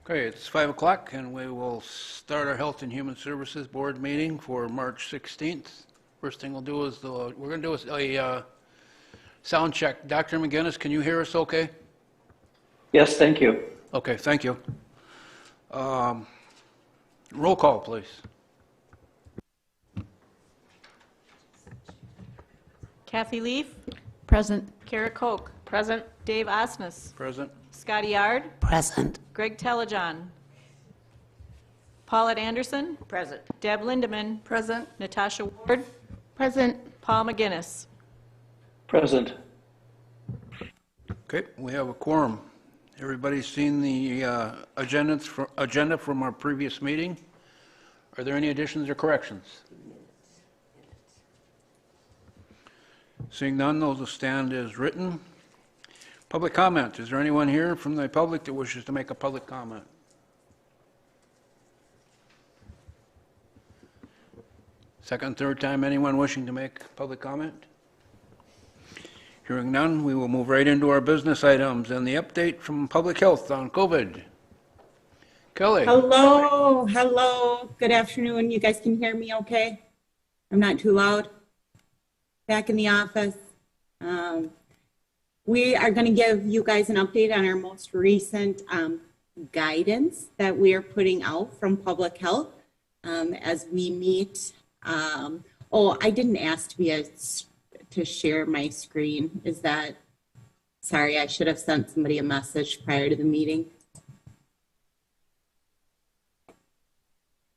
Okay, it's 5 o'clock and we will start our Health and Human Services Board meeting for March 16th. First thing we'll do is we're going to do a sound check. Dr. McGinnis, can you hear us okay? Yes, thank you. Okay, thank you. Roll call, please. Kathy Leaf. Present. Kara Koch. Present. Dave Osmus. Present. Scotty Yard. Present. Greg Telejohn. Paulette Anderson. Present. Deb Lindeman. Present. Natasha Ward. Present. Paul McGinnis. Present. Okay, we have a quorum. Everybody's seen the agenda from our previous meeting. Are there any additions or corrections? Seeing none, those will stand as written. Public comment. Is there anyone here from the public that wishes to make a public comment? Second, third time, anyone wishing to make public comment? Hearing none, we will move right into our business items and the update from Public Health on COVID. Kelly. Hello. Good afternoon. You guys can hear me okay? I'm not too loud. Back in the office. We are going to give you guys an update on our most recent guidance that we are putting out from Public Health as we meet. I didn't ask to share my screen. Sorry, I should have sent somebody a message prior to the meeting.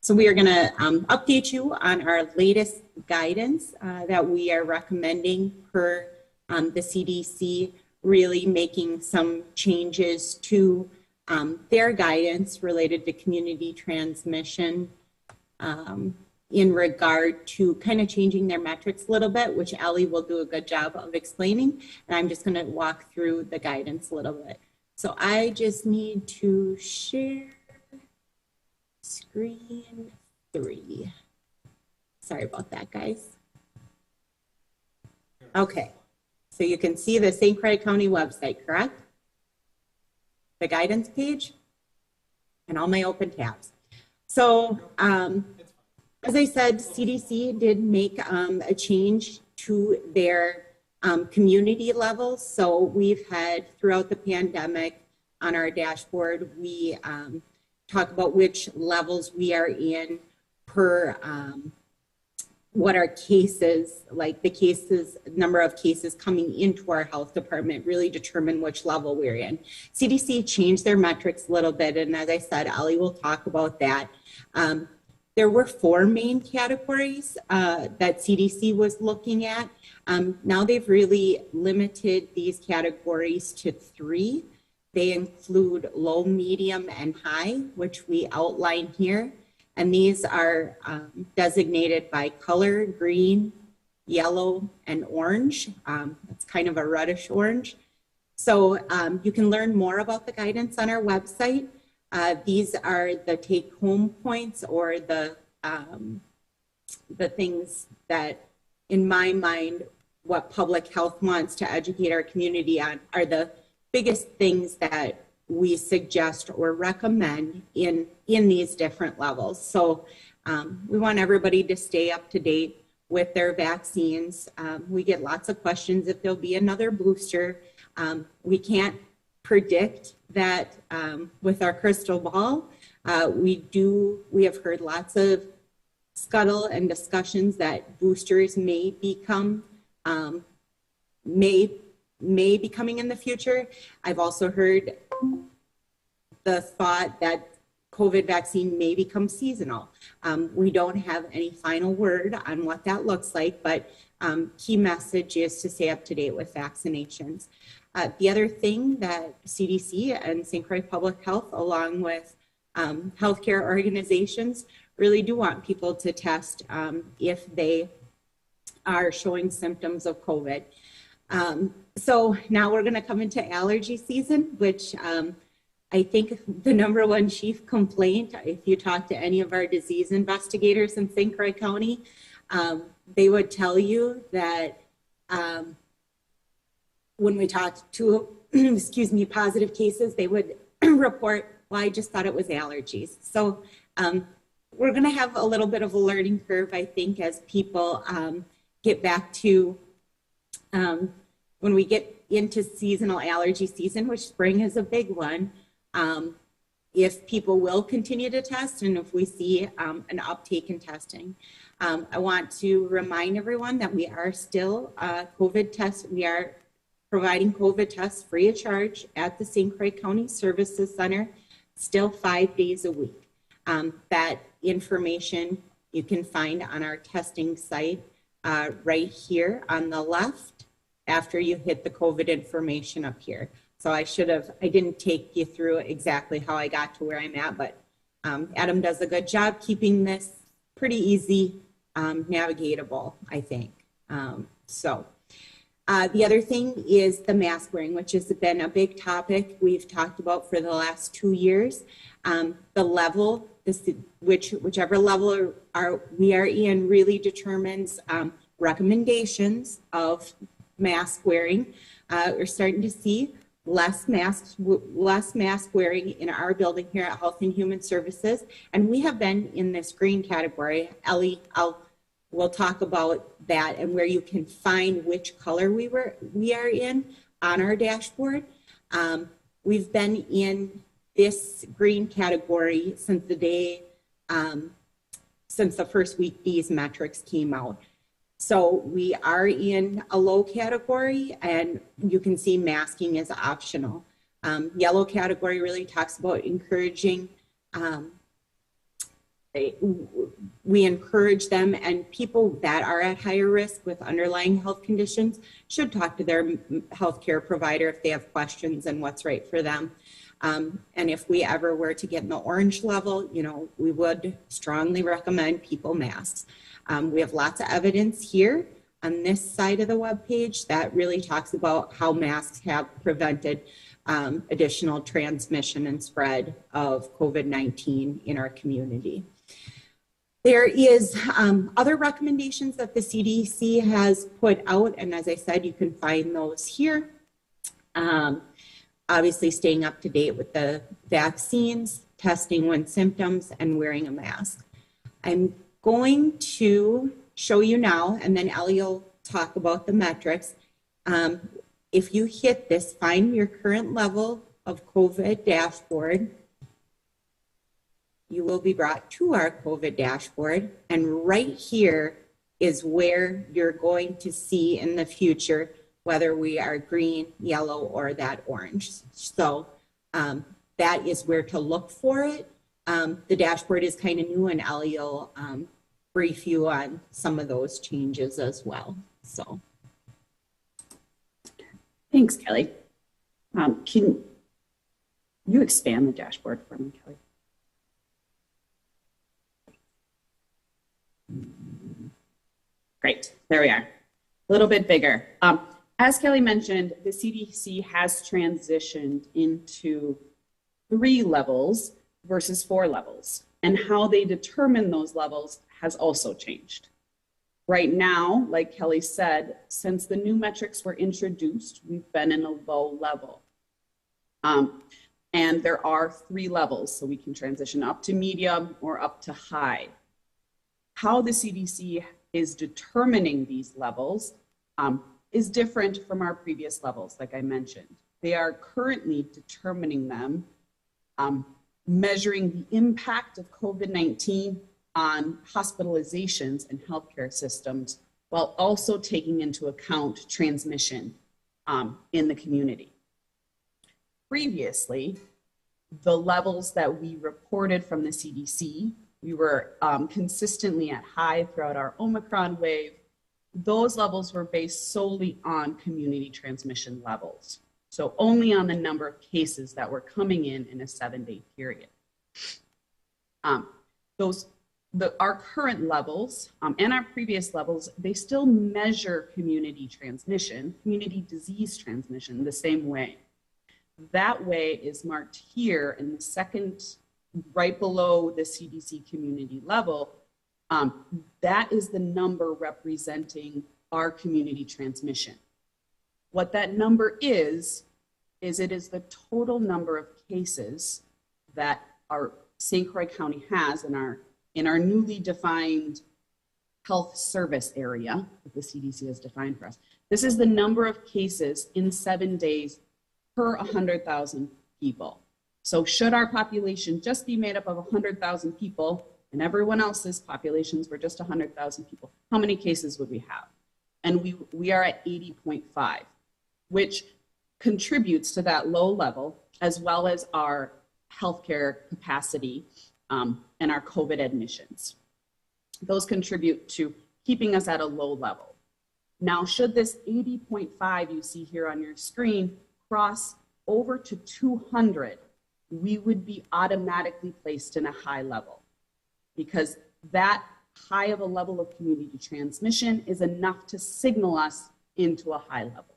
So we are going to update you on our latest guidance that we are recommending per the CDC, really making some changes to their guidance related to community transmission in regard to kind of changing their metrics a little bit, which Allie will do a good job of explaining. And I'm just going to walk through the guidance a little bit. So I just need to share screen 3. Sorry about that, guys. Okay, so you can see the St. Croix County website, correct? The guidance page and all my open tabs. So as I said, CDC did make a change to their community levels. So we've had throughout the pandemic on our dashboard, we talk about which levels we are in per what our cases, like the cases, number of cases coming into our health department really determine which level we're in. CDC changed their metrics a little bit. And as I said, Ali will talk about that. There were 4 main categories that CDC was looking at. Now they've really limited these categories to 3. They include low, medium, and high, which we outline here. And these are designated by color: green, yellow, and orange. It's kind of a reddish orange. So you can learn more about the guidance on our website. These are the take-home points, or the things that, in my mind, what public health wants to educate our community on are the biggest things that we suggest or recommend in these different levels. So we want everybody to stay up to date with their vaccines. We get lots of questions if there'll be another booster. We can't predict that with our crystal ball. We have heard lots of scuttle and discussions that boosters may become may be coming in the future. I've also heard the thought that COVID vaccine may become seasonal. We don't have any final word on what that looks like, but key message is to stay up to date with vaccinations. The other thing that CDC and St. Croix Public Health, along with healthcare organizations, really do want people to test if they are showing symptoms of COVID. So now we're going to come into allergy season, which I think the #1 chief complaint, if you talk to any of our disease investigators in St. Croix County, they would tell you that when we talk to, positive cases, they would report well, I just thought it was allergies. So we're going to have a little bit of a learning curve, I think, as people get back to when we get into seasonal allergy season, which spring is a big one. If people will continue to test and if we see an uptake in testing. I want to remind everyone that we are still COVID tests. We are providing COVID tests free of charge at the St. Croix County Services Center, still 5 days a week. That information you can find on our testing site right here on the left after you hit the COVID information up here. So I didn't take you through exactly how I got to where I'm at, but Adam does a good job keeping this pretty easy, navigatable, I think. The other thing is the mask wearing, which has been a big topic we've talked about for the last 2 years. The level, whichever level we are in really determines recommendations of mask wearing. We're starting to see less mask wearing in our building here at Health and Human Services, and we have been in this green category. Ellie, we'll talk about that and where you can find which color we are in on our dashboard. We've been in this green category since the first week these metrics came out. So we are in a low category, and you can see masking is optional. Yellow category really talks about encouraging. We encourage them, and people that are at higher risk with underlying health conditions should talk to their healthcare provider if they have questions and what's right for them. And if we ever were to get in the orange level, we would strongly recommend people masks. We have lots of evidence here on this side of the webpage that really talks about how masks have prevented additional transmission and spread of COVID-19 in our community. There is other recommendations that the CDC has put out, and as I said, you can find those here. Obviously, staying up to date with the vaccines, testing when symptoms, and wearing a mask. I'm going to show you now, and then Ellie will talk about the metrics. If you hit this, find your current level of COVID dashboard. You will be brought to our COVID dashboard, and right here is where you're going to see in the future whether we are green, yellow, or that orange. So that is where to look for it. The dashboard is kind of new, and Ellie will brief you on some of those changes as well. So, thanks, Kelly. Can you expand the dashboard for me, Kelly? Great, there we are. A little bit bigger. As Kelly mentioned, the CDC has transitioned into 3 levels versus 4 levels, and how they determine those levels has also changed. Right now, like Kelly said, since the new metrics were introduced, we've been in a low level. And there are 3 levels, so we can transition up to medium or up to high. How the CDC is determining these levels is different from our previous levels, like I mentioned. They are currently determining them, measuring the impact of COVID-19 on hospitalizations and healthcare systems, while also taking into account transmission in the community. Previously, the levels that we reported from the CDC, we were consistently at high throughout our Omicron wave. Those levels were based solely on community transmission levels. So only on the number of cases that were coming in a 7-day period. Our current levels and our previous levels, they still measure community transmission, community disease transmission the same way. That way is marked here in the second, right below the CDC community level. That is the number representing our community transmission. What that number is it is the total number of cases that our St. Croix County has in our newly defined health service area that the CDC has defined for us. This is the number of cases in 7 days per 100,000 people. So should our population just be made up of 100,000 people and everyone else's populations were just 100,000 people, how many cases would we have? And we are at 80.5, which contributes to that low level, as well as our healthcare capacity and our COVID admissions. Those contribute to keeping us at a low level. Now, should this 80.5 you see here on your screen cross over to 200, we would be automatically placed in a high level, because that high of a level of community transmission is enough to signal us into a high level.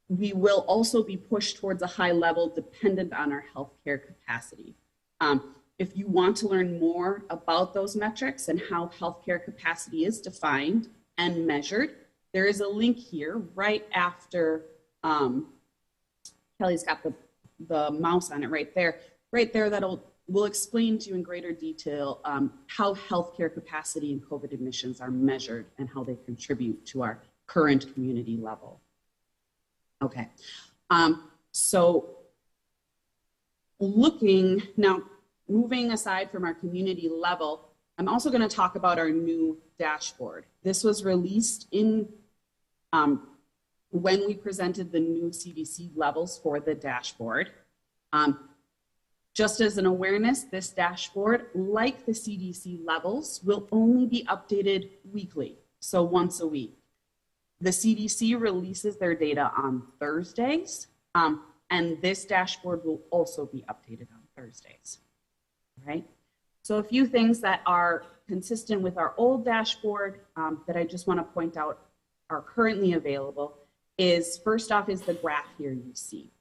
We will also be pushed towards a high level dependent on our healthcare capacity. If you want to learn more about those metrics and how healthcare capacity is defined and measured, there is a link here right after Kelly's got the mouse on it right there that will explain to you in greater detail how healthcare capacity and COVID admissions are measured and how they contribute to our current community level. Okay, so looking now, moving aside from our community level, I'm also going to talk about our new dashboard. This was released in when we presented the new CDC levels for the dashboard. Just as an awareness, this dashboard, like the CDC levels, will only be updated weekly, so once a week. The CDC releases their data on Thursdays, and this dashboard will also be updated on Thursdays. All right. So a few things that are consistent with our old dashboard that I just want to point out are currently available is, first off, is the graph here you see.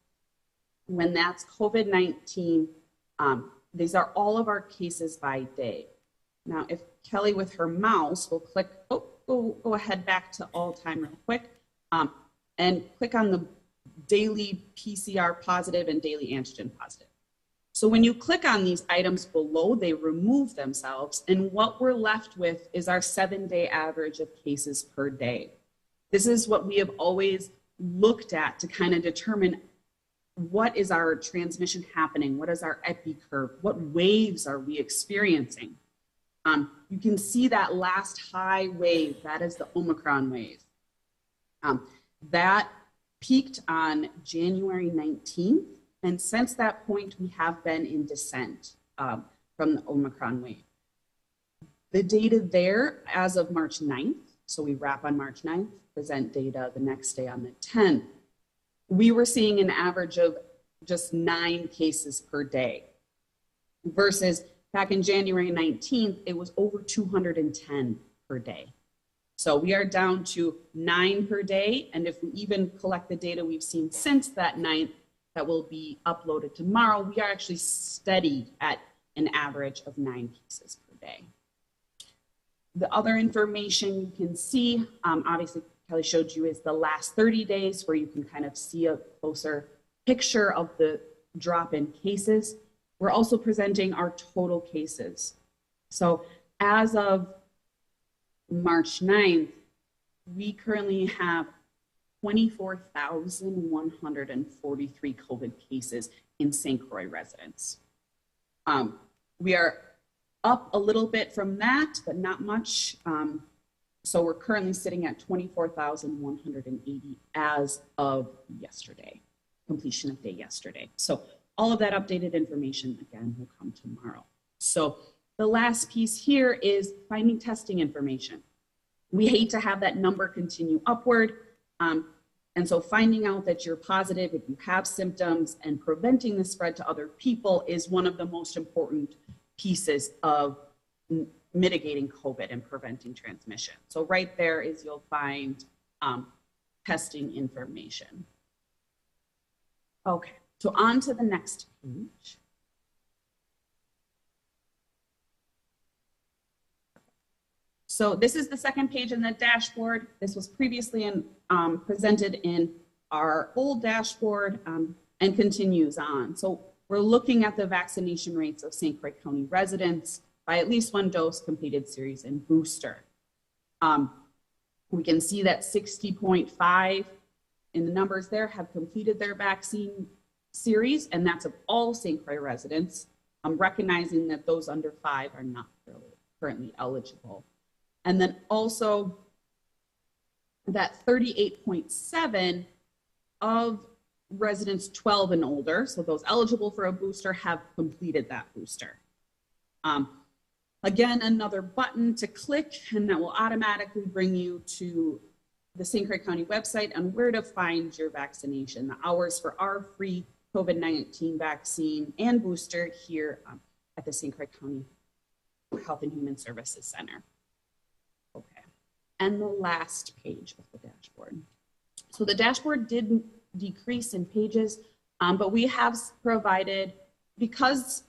When that's COVID-19, these are all of our cases by day. Now, if Kelly with her mouse will click, go ahead back to all time real quick, and click on the daily PCR positive and daily antigen positive. So when you click on these items below, they remove themselves, and what we're left with is our 7-day average of cases per day. This is what we have always looked at to kind of determine what is our transmission happening, what is our epi curve, what waves are we experiencing. You can see that last high wave, that is the Omicron wave. That peaked on January 19th. And since that point, we have been in descent from the Omicron wave. The data there as of March 9th, so we wrap on March 9th, present data the next day on the 10th, we were seeing an average of just 9 cases per day versus back in January 19th, it was over 210 per day. So we are down to 9 per day. And if we even collect the data we've seen since that 9th, that will be uploaded tomorrow, we are actually steady at an average of 9 cases per day. The other information you can see, obviously Kelly showed you, is the last 30 days where you can kind of see a closer picture of the drop in cases. We're also presenting our total cases. So as of March 9th, we currently have 24,143 COVID cases in St. Croix residents. We are up a little bit from that, but not much. So we're currently sitting at 24,180 as of yesterday, completion of day yesterday. So all of that updated information, again, will come tomorrow. So the last piece here is finding testing information. We hate to have that number continue upward. And so finding out that you're positive, if you have symptoms, and preventing the spread to other people is one of the most important pieces of mitigating COVID and preventing transmission. So right there is you'll find testing information. Okay, so on to the next page. So this is the second page in the dashboard. This was previously presented in our old dashboard. and continues on. So we're looking at the vaccination rates of St. Croix County residents by at least one dose, completed series, and booster. We can see that 60.5 in the numbers there have completed their vaccine series, and that's of all St. Croix residents. I'm recognizing that those under 5 are not currently eligible. And then also that 38.7 of residents 12 and older, so those eligible for a booster, have completed that booster. Again, another button to click, and that will automatically bring you to the St. Croix County website on where to find your vaccination, the hours for our free COVID-19 vaccine and booster here at the St. Croix County Health and Human Services Center. Okay, and the last page of the dashboard. So the dashboard did decrease in pages, but we have provided, because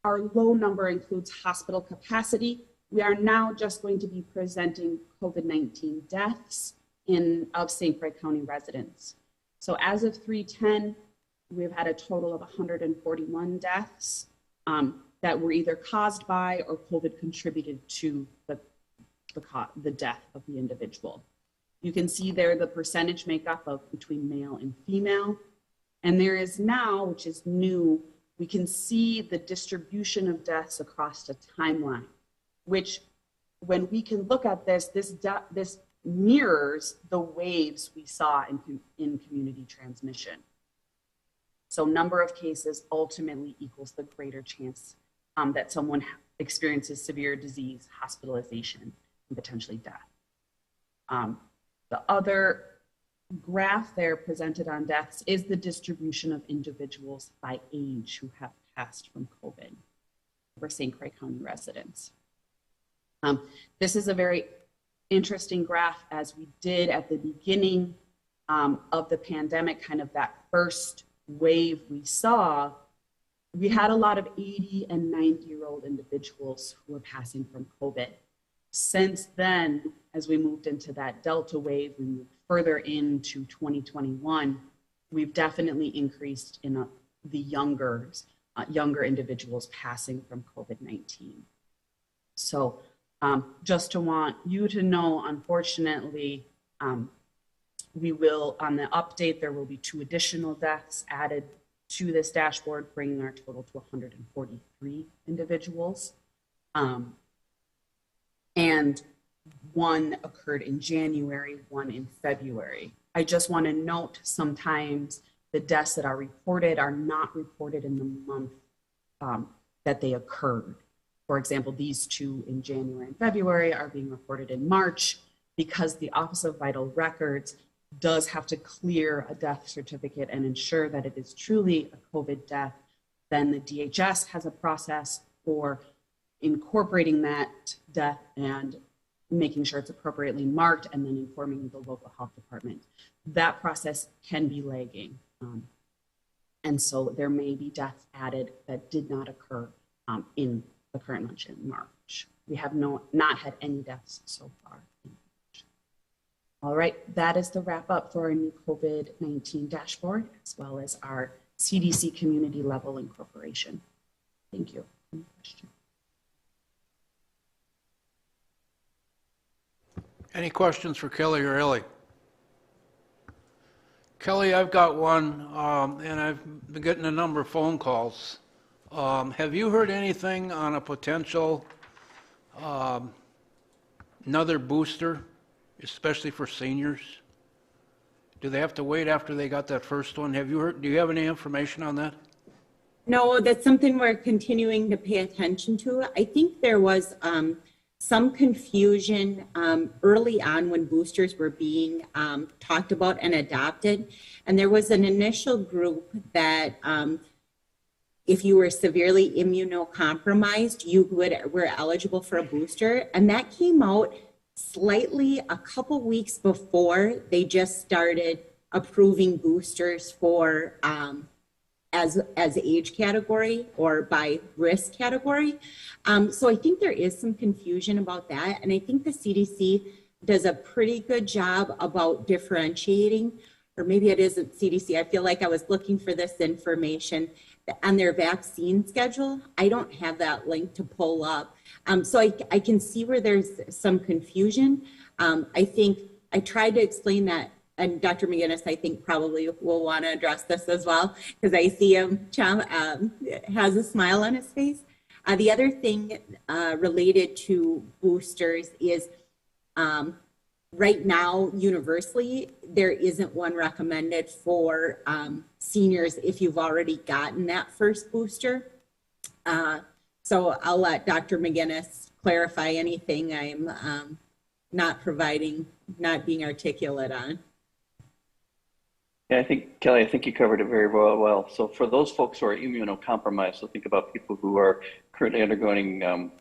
our low number includes hospital capacity, we are now just going to be presenting COVID-19 deaths of St. Croix County residents. So as of 3/10, we've had a total of 141 deaths that were either caused by or COVID contributed to the death of the individual. You can see there the percentage makeup of between male and female. And there is now, which is new, we can see the distribution of deaths across the timeline, which when we can look at this mirrors the waves we saw in community transmission. So number of cases ultimately equals the greater chance that someone experiences severe disease, hospitalization, and potentially death. The other graph there presented on deaths is the distribution of individuals by age who have passed from COVID for St. Croix County residents. This is a very interesting graph, as we did at the beginning of the pandemic, kind of that first wave we saw. We had a lot of 80 and 90-year-old individuals who were passing from COVID. Since then, as we moved into that Delta wave, we moved further into 2021, we've definitely increased in the younger individuals passing from COVID-19. So just to want you to know, unfortunately, we will, on the update, there will be 2 additional deaths added to this dashboard, bringing our total to 143 individuals. And 1 occurred in January, 1 in February. I just want to note, sometimes the deaths that are reported are not reported in the month that they occurred. For example, these 2 in January and February are being reported in March, because the Office of Vital Records does have to clear a death certificate and ensure that it is truly a COVID death. Then the DHS has a process for incorporating that death and making sure it's appropriately marked, and then informing the local health department. That process can be lagging. And so there may be deaths added that did not occur in the current month in March. We have not had any deaths so far in March. All right, that is the wrap up for our new COVID-19 dashboard, as well as our CDC community level incorporation. Thank you. Any questions? Any questions for Kelly or Ellie? Kelly, I've got one, and I've been getting a number of phone calls. Have you heard anything on a potential another booster, especially for seniors? Do they have to wait after they got that first one? Have you heard? Do you have any information on that? No, that's something we're continuing to pay attention to. I think there was some confusion early on when boosters were being talked about and adopted. And there was an initial group that if you were severely immunocompromised, you were eligible for a booster. And that came out slightly a couple weeks before they just started approving boosters for as age category or by risk category. So I think there is some confusion about that. And I think the CDC does a pretty good job about differentiating or maybe it isn't CDC. I feel like I was looking for this information on their vaccine schedule. I don't have that link to pull up. So I can see where there's some confusion. I think I tried to explain that, and Dr. McGinnis, I think probably will want to address this as well, because I see him has a smile on his face. The other thing related to boosters is right now, universally, there isn't one recommended for seniors if you've already gotten that first booster. So I'll let Dr. McGinnis clarify anything I'm not being articulate on. Yeah, I think, Kelly, I think you covered it very well. So for those folks who are immunocompromised, so think about people who are currently undergoing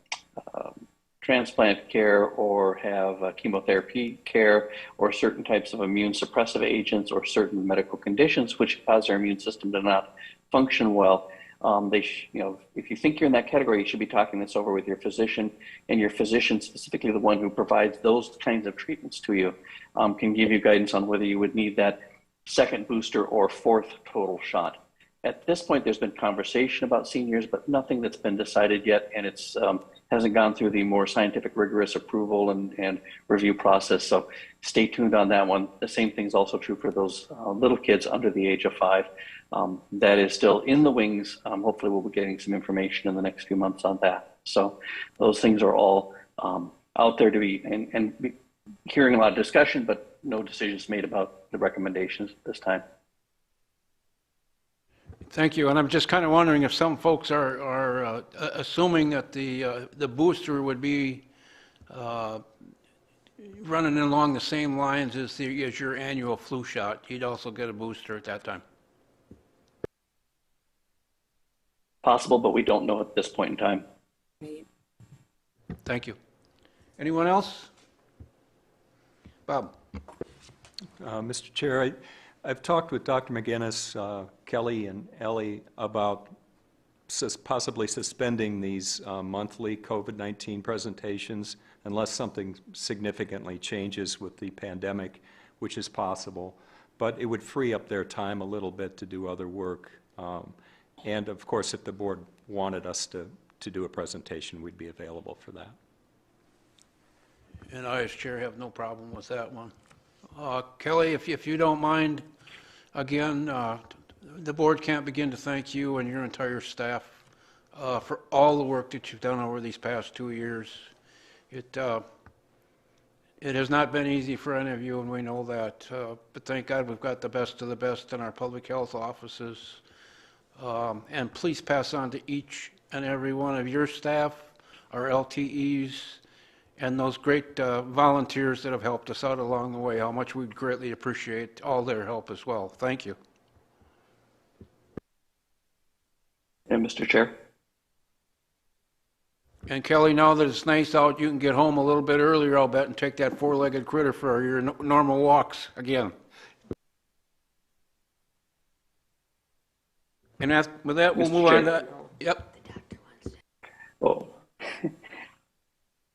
transplant care or have chemotherapy care or certain types of immune suppressive agents or certain medical conditions which cause their immune system to not function well. If you think you're in that category, you should be talking this over with your physician, and your physician, specifically the one who provides those kinds of treatments to you, can give you guidance on whether you would need that second booster or fourth total shot. At this point, there's been conversation about seniors, but nothing that's been decided yet, and it's hasn't gone through the more scientific, rigorous approval and review process. So stay tuned on that one. The same thing is also true for those little kids under the age of 5. That is still in the wings. Hopefully we'll be getting some information in the next few months on that. So those things are all out there to be, and be hearing a lot of discussion, but no decisions made about the recommendations at this time. Thank you. And I'm just kind of wondering if some folks are assuming that the booster would be running along the same lines as your annual flu shot. You'd also get a booster at that time. Possible, but we don't know at this point in time. Thank you. Anyone else? Bob. Mr. Chair, I've talked with Dr. McGinnis, Kelly, and Ellie about possibly suspending these monthly COVID-19 presentations unless something significantly changes with the pandemic, which is possible. But it would free up their time a little bit to do other work. And of course, if the board wanted us to do a presentation, we'd be available for that. And I, as chair, have no problem with that one. Kelly, if you don't mind, again, the board can't begin to thank you and your entire staff for all the work that you've done over these past 2 years. It has not been easy for any of you, and we know that. But thank God we've got the best of the best in our public health offices. And please pass on to each and every one of your staff, our LTEs, and those great volunteers that have helped us out along the way, how much we'd greatly appreciate all their help as well. Thank you. And Mr. Chair. And Kelly, now that it's nice out, you can get home a little bit earlier, I'll bet, and take that four-legged critter for your normal walks again. And with that, we'll move on to, yep. Oh.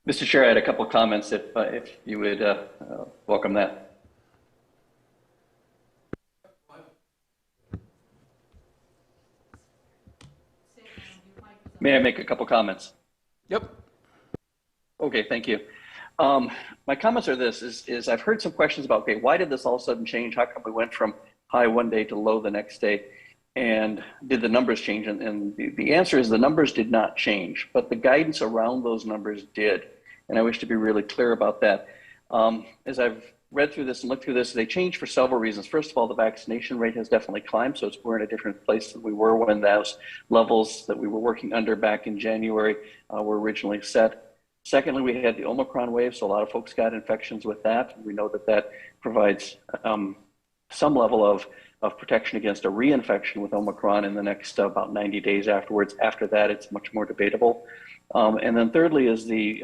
Mr. Chair, I had a couple of comments if you would welcome that. May I make a couple comments? Yep. Okay, thank you. My comments are this, is I've heard some questions about, okay, why did this all of a sudden change? How come we went from high one day to low the next day? And did the numbers change? And the answer is the numbers did not change, but the guidance around those numbers did. And I wish to be really clear about that. As I've read through this and looked through this, they changed for several reasons. First of all, the vaccination rate has definitely climbed, so we're in a different place than we were when those levels that we were working under back in January were originally set. Secondly, we had the Omicron wave, so a lot of folks got infections with that. We know that that provides some level of protection against a reinfection with Omicron in the next about 90 days afterwards. After that, it's much more debatable. And then thirdly is the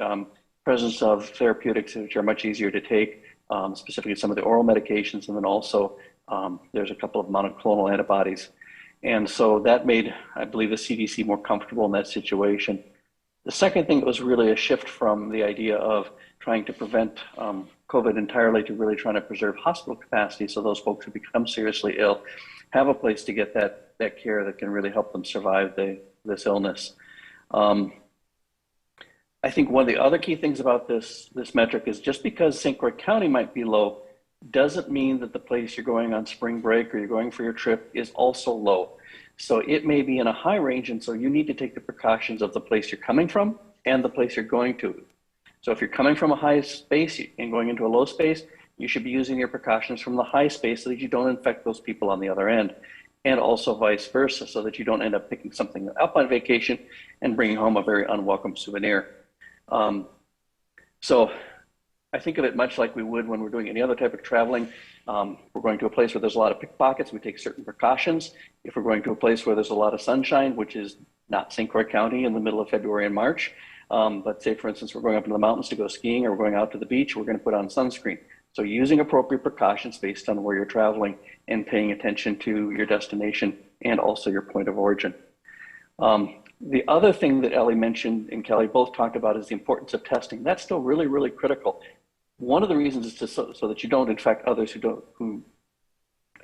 presence of therapeutics which are much easier to take, specifically some of the oral medications, and then also there's a couple of monoclonal antibodies. And so that made, I believe, the CDC more comfortable in that situation. The second thing was really a shift from the idea of trying to prevent COVID entirely to really trying to preserve hospital capacity so those folks who become seriously ill have a place to get that care that can really help them survive this illness. I think one of the other key things about this metric is just because St. Croix County might be low doesn't mean that the place you're going on spring break or you're going for your trip is also low. So it may be in a high range, and so you need to take the precautions of the place you're coming from and the place you're going to. So if you're coming from a high space and going into a low space, you should be using your precautions from the high space so that you don't infect those people on the other end, and also vice versa, so that you don't end up picking something up on vacation and bringing home a very unwelcome souvenir. So I think of it much like we would when we're doing any other type of traveling. We're going to a place where there's a lot of pickpockets, we take certain precautions. If we're going to a place where there's a lot of sunshine, which is not St. Croix County in the middle of February and March, but say for instance, we're going up into the mountains to go skiing or we're going out to the beach, we're going to put on sunscreen. So using appropriate precautions based on where you're traveling and paying attention to your destination and also your point of origin. The other thing that Ellie mentioned and Kelly both talked about is the importance of testing. That's still really, really critical. One of the reasons is so that you don't infect others who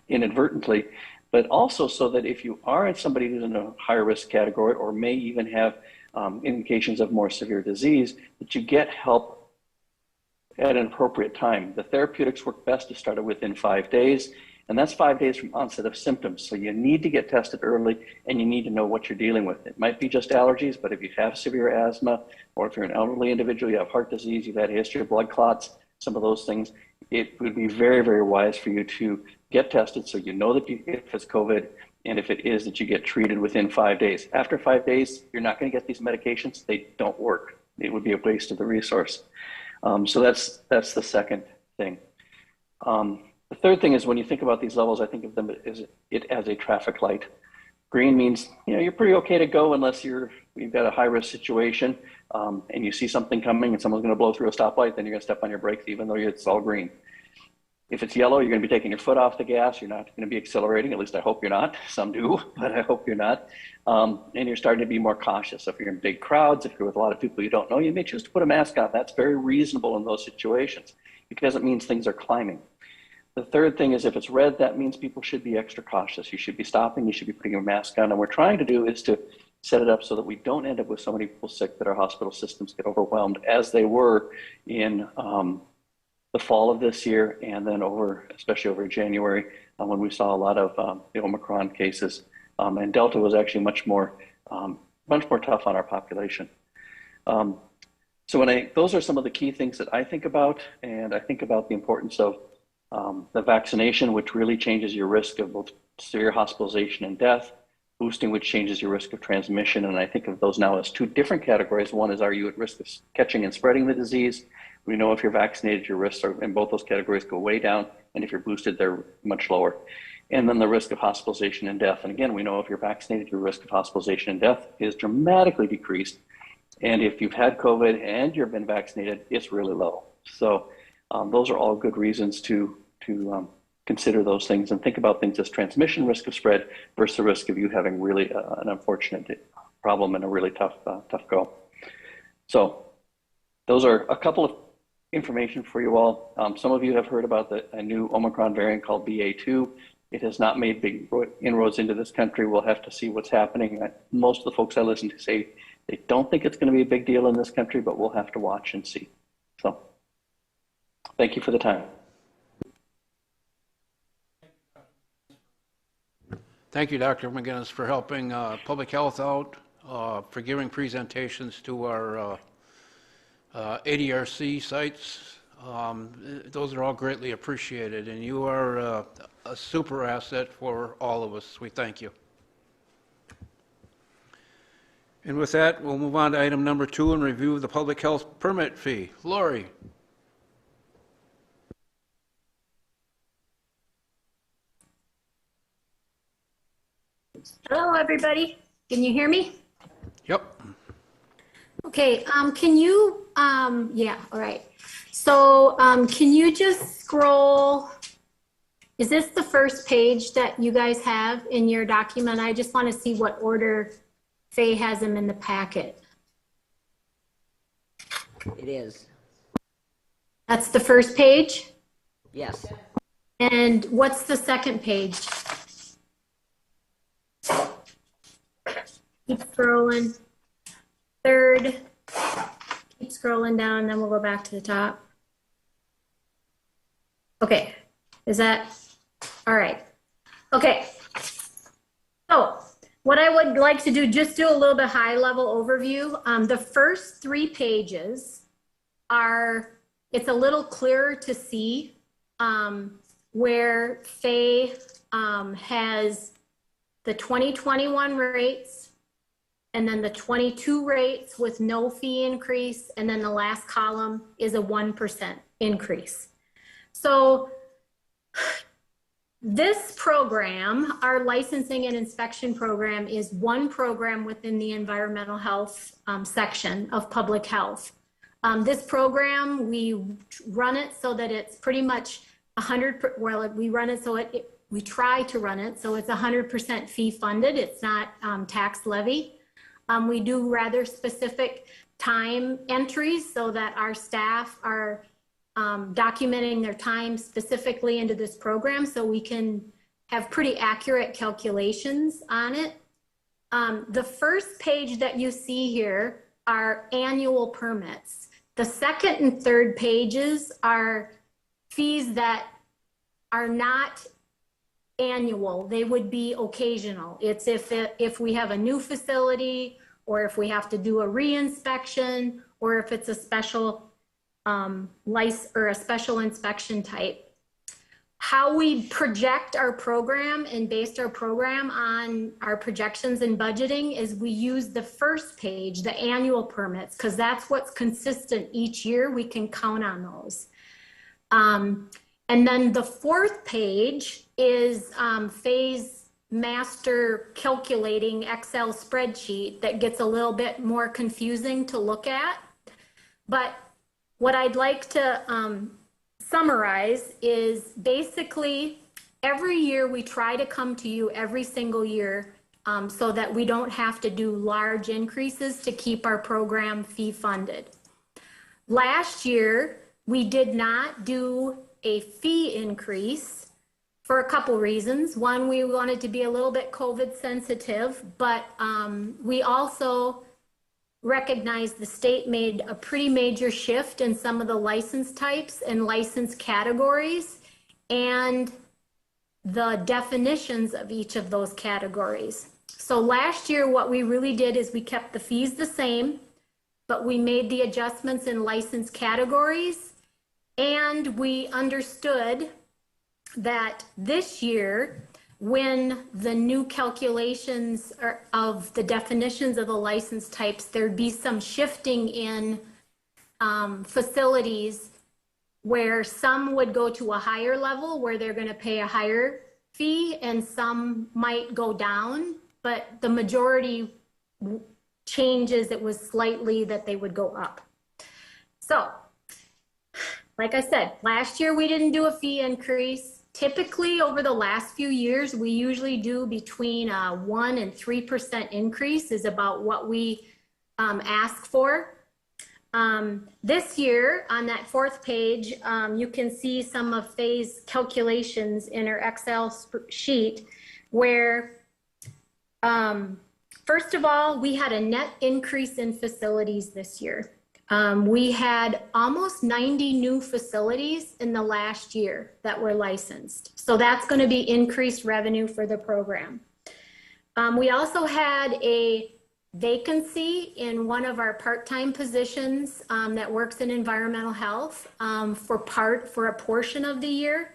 inadvertently, but also so that if you are somebody who's in a higher risk category or may even have indications of more severe disease, that you get help at an appropriate time. The therapeutics work best to start it within 5 days, and that's 5 days from onset of symptoms. So you need to get tested early and you need to know what you're dealing with. It might be just allergies, but if you have severe asthma, or if you're an elderly individual, you have heart disease, you've had a history of blood clots, some of those things, it would be very, very wise for you to get tested so you know that if it's COVID, and if it is, that you get treated within 5 days. After 5 days, you're not going to get these medications. They don't work. It would be a waste of the resource. So that's the second thing. The third thing is when you think about these levels, I think of them as a traffic light. Green means, you know, you're pretty okay to go unless you've got a high risk situation and you see something coming and someone's going to blow through a stoplight, then you're going to step on your brakes even though it's all green. If it's yellow, you're going to be taking your foot off the gas. You're not going to be accelerating. At least I hope you're not. Some do, but I hope you're not. And you're starting to be more cautious. If you're in big crowds, if you're with a lot of people you don't know, you may choose to put a mask on. That's very reasonable in those situations because it means things are climbing. The third thing is if it's red, that means people should be extra cautious. You should be stopping. You should be putting a mask on. And what we're trying to do is to set it up so that we don't end up with so many people sick that our hospital systems get overwhelmed as they were in the fall of this year, and then especially over January, when we saw a lot of the Omicron cases, and Delta was actually much more tough on our population. So those are some of the key things that I think about, and I think about the importance of the vaccination, which really changes your risk of both severe hospitalization and death, boosting, which changes your risk of transmission, and I think of those now as two different categories. One is, are you at risk of catching and spreading the disease? We know if you're vaccinated, your risks in both those categories go way down, and if you're boosted, they're much lower. And then the risk of hospitalization and death. And again, we know if you're vaccinated, your risk of hospitalization and death is dramatically decreased. And if you've had COVID and you've been vaccinated, it's really low. So those are all good reasons to consider those things and think about things as transmission risk of spread versus the risk of you having really an unfortunate problem and a really tough go. So those are a couple of information for you all. Some of you have heard about a new Omicron variant called BA2. It has not made big inroads into this country. We'll have to see what's happening. Most of the folks I listen to say they don't think it's going to be a big deal in this country, but we'll have to watch and see. So thank you for the time. Thank you, Dr. McGinnis, for helping public health out, for giving presentations to our ADRC sites. Those are all greatly appreciated, and you are a super asset for all of us. We thank you. And with that, we'll move on to item number 2 and review the public health permit fee. Lori. Hello, everybody. Can you hear me? Yep. Okay, can you, yeah, all right. So can you just scroll, is this the first page that you guys have in your document? I just want to see what order Faye has them in the packet. It is, That's the first page. yes. And what's the second page? Keep scrolling. Third. Keep scrolling down, then we'll go back to the top. Okay, is that, all right. Okay, so what I would like to do, just do a little bit high level overview. The first 3 pages are, it's a little clearer to see where Faye has the 2021 rates, and then the 22 rates with no fee increase, and then the last column is a 1% increase. So this program, our licensing and inspection program, is one program within the environmental health section of public health. This program, we run it so that it's pretty much 100%, well, we run it so we try to run it so it's 100% fee funded. It's not tax levy. We do rather specific time entries so that our staff are documenting their time specifically into this program so we can have pretty accurate calculations on it. The first page that you see here are annual permits. The second and third pages are fees that are not annual. They would be occasional. It's if we have a new facility, or if we have to do a re-inspection, or if it's a special a special inspection type. How we project our program and based our program on our projections and budgeting is we use the first page, the annual permits, because that's what's consistent each year. We can count on those. And then the fourth page is Faye's master calculating Excel spreadsheet that gets a little bit more confusing to look at. But what I'd like to summarize is basically every year we try to come to you every single year so that we don't have to do large increases to keep our program fee funded. Last year, we did not do a fee increase for a couple reasons. One, we wanted to be a little bit COVID sensitive, but we also recognized the state made a pretty major shift in some of the license types and license categories and the definitions of each of those categories. So last year, what we really did is we kept the fees the same, but we made the adjustments in license categories, and we understood that this year, when the new calculations of the definitions of the license types, there'd be some shifting in facilities where some would go to a higher level where they're going to pay a higher fee, and some might go down, but the majority changes, it was slightly that they would go up. So, like I said, last year we didn't do a fee increase. Typically, over the last few years, we usually do between a 1% and 3% increase is about what we ask for. This year, on that fourth page, you can see some of Faye's calculations in her Excel sheet where, first of all, we had a net increase in facilities this year. We had almost 90 new facilities in the last year that were licensed. So that's going to be increased revenue for the program. We also had a vacancy in one of our part-time positions that works in environmental health for a portion of the year.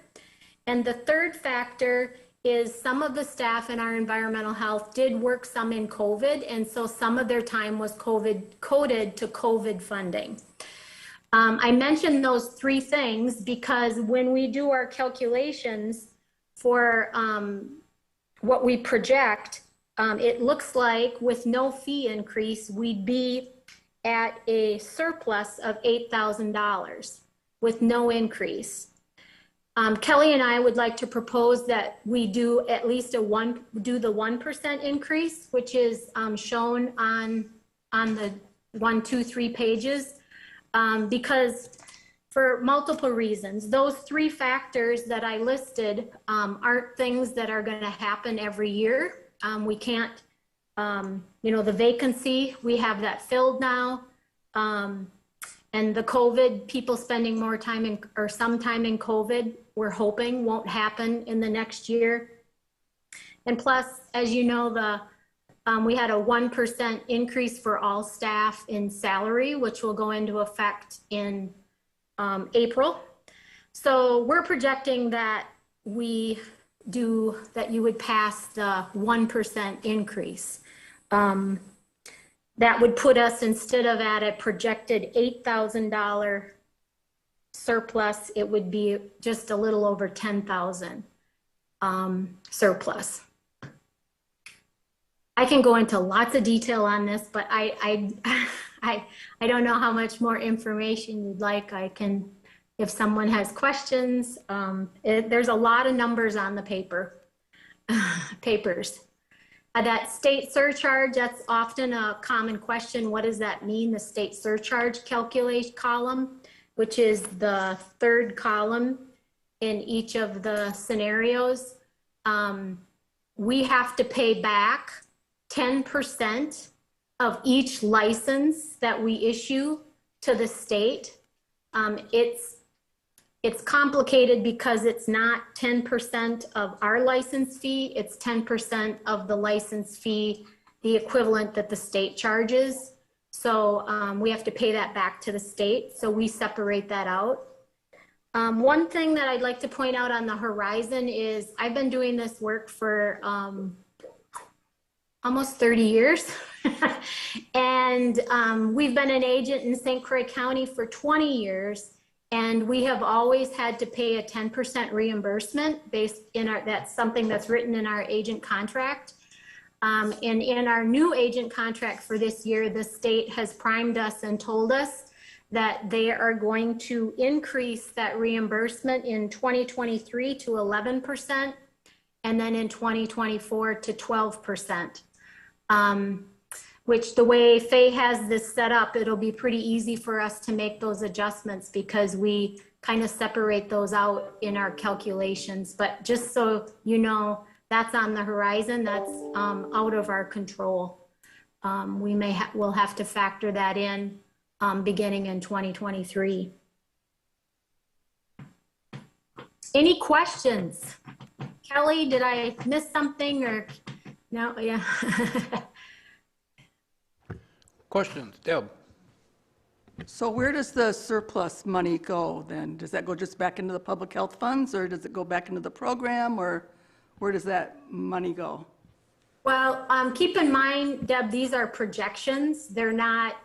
And the third factor is some of the staff in our environmental health did work some in COVID, and so some of their time was coded to COVID funding. I mentioned those three things because when we do our calculations for what we project, it looks like with no fee increase, we'd be at a surplus of $8,000 with no increase. Kelly and I would like to propose that we do at least the 1% increase, which is shown on the 1, 2, 3 pages. because for multiple reasons. Those three factors that I listed aren't things that are going to happen every year. We can't, the vacancy, we have that filled now. And the COVID, people spending more time or some time in COVID, we're hoping won't happen in the next year. And plus, as you know, we had a 1% increase for all staff in salary, which will go into effect in April. So we're projecting that you would pass the 1% increase. That would put us, instead of at a projected $8,000 surplus, it would be just a little over 10,000 surplus. I can go into lots of detail on this, but I don't know how much more information you'd like. I can, if someone has questions, there's a lot of numbers on the papers. That state surcharge, that's often a common question. What does that mean? The state surcharge calculation column, which is the third column in each of the scenarios. We have to pay back 10% of each license that we issue to the state. It's complicated because it's not 10% of our license fee, it's 10% of the license fee, the equivalent that the state charges. So we have to pay that back to the state, so we separate that out. One thing that I'd like to point out on the horizon is I've been doing this work for almost 30 years. And we've been an agent in St. Croix County for 20 years. And we have always had to pay a 10% reimbursement based in that's something that's written in our agent contract. And in our new agent contract for this year, the state has primed us and told us that they are going to increase that reimbursement in 2023 to 11%, and then in 2024 to 12%. Which, the way Faye has this set up, it'll be pretty easy for us to make those adjustments because we kind of separate those out in our calculations. But just so you know, that's on the horizon, that's out of our control. We'll have to factor that in beginning in 2023. Any questions? Kelly, did I miss something or no? Yeah. Questions? Deb? So where does the surplus money go then? Does that go just back into the public health funds, or does it go back into the program, or where does that money go? Well, keep in mind, Deb, these are projections. They're not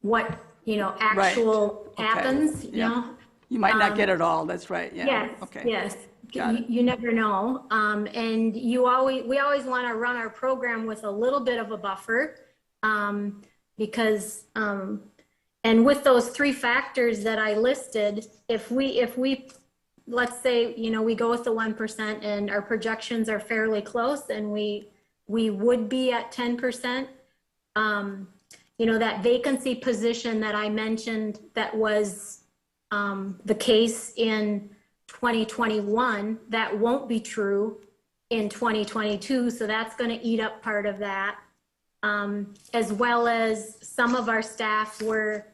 what, actual Right. happens, Okay. Yeah. You might not get it all, that's right, yeah. Yes, Okay. yes. Got it. You never know. And we always want to run our program with a little bit of a buffer. Because, and with those three factors that I listed, if we, let's say, we go with the 1% and our projections are fairly close and we would be at 10%, that vacancy position that I mentioned that was the case in 2021, that won't be true in 2022. So that's going to eat up part of that. As well as some of our staff were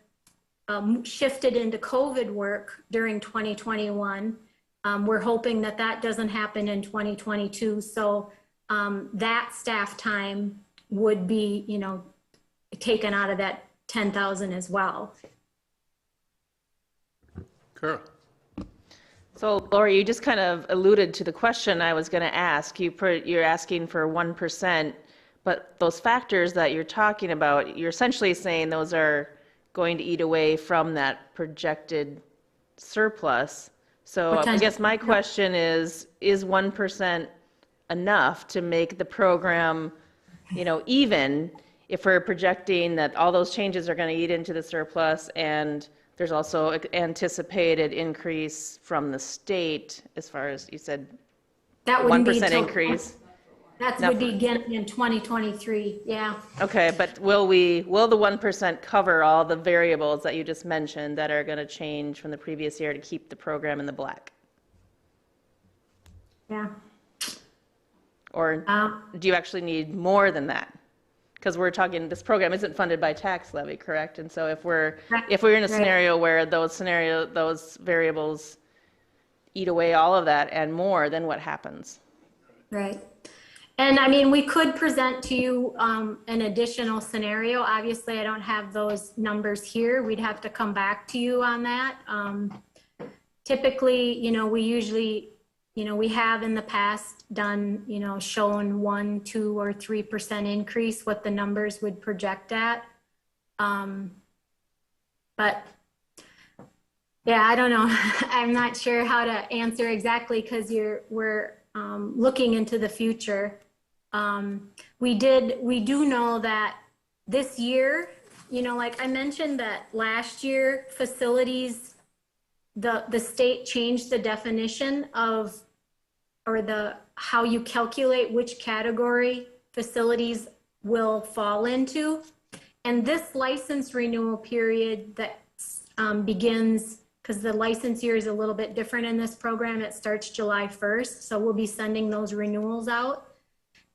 shifted into COVID work during 2021. We're hoping that that doesn't happen in 2022. So that staff time would be, taken out of that 10,000 as well. Carol? So, Lori, you just kind of alluded to the question I was going to ask. You're asking for 1%. But those factors that you're talking about, you're essentially saying those are going to eat away from that projected surplus. So I guess my question is 1% enough to make the program, even if we're projecting that all those changes are going to eat into the surplus, and there's also anticipated increase from the state, as far as you said, That wouldn't be 1% till- increase. That would begin in 2023, yeah. Okay, but will the 1% cover all the variables that you just mentioned that are going to change from the previous year to keep the program in the black? Yeah. Or do you actually need more than that? Because we're talking, this program isn't funded by tax levy, correct? And so if we're in a scenario where those variables eat away all of that and more, then what happens? Right. And I mean, we could present to you an additional scenario. Obviously, I don't have those numbers here. We'd have to come back to you on that. Typically, we usually, we have in the past done, shown 1, 2, or 3% increase, what the numbers would project at. But yeah, I don't know. I'm not sure how to answer exactly because we're looking into the future. We do know that this year, like I mentioned that last year facilities, the state changed the definition of, or how you calculate which category facilities will fall into. And this license renewal period that begins, because the license year is a little bit different in this program, it starts July 1st. So we'll be sending those renewals out.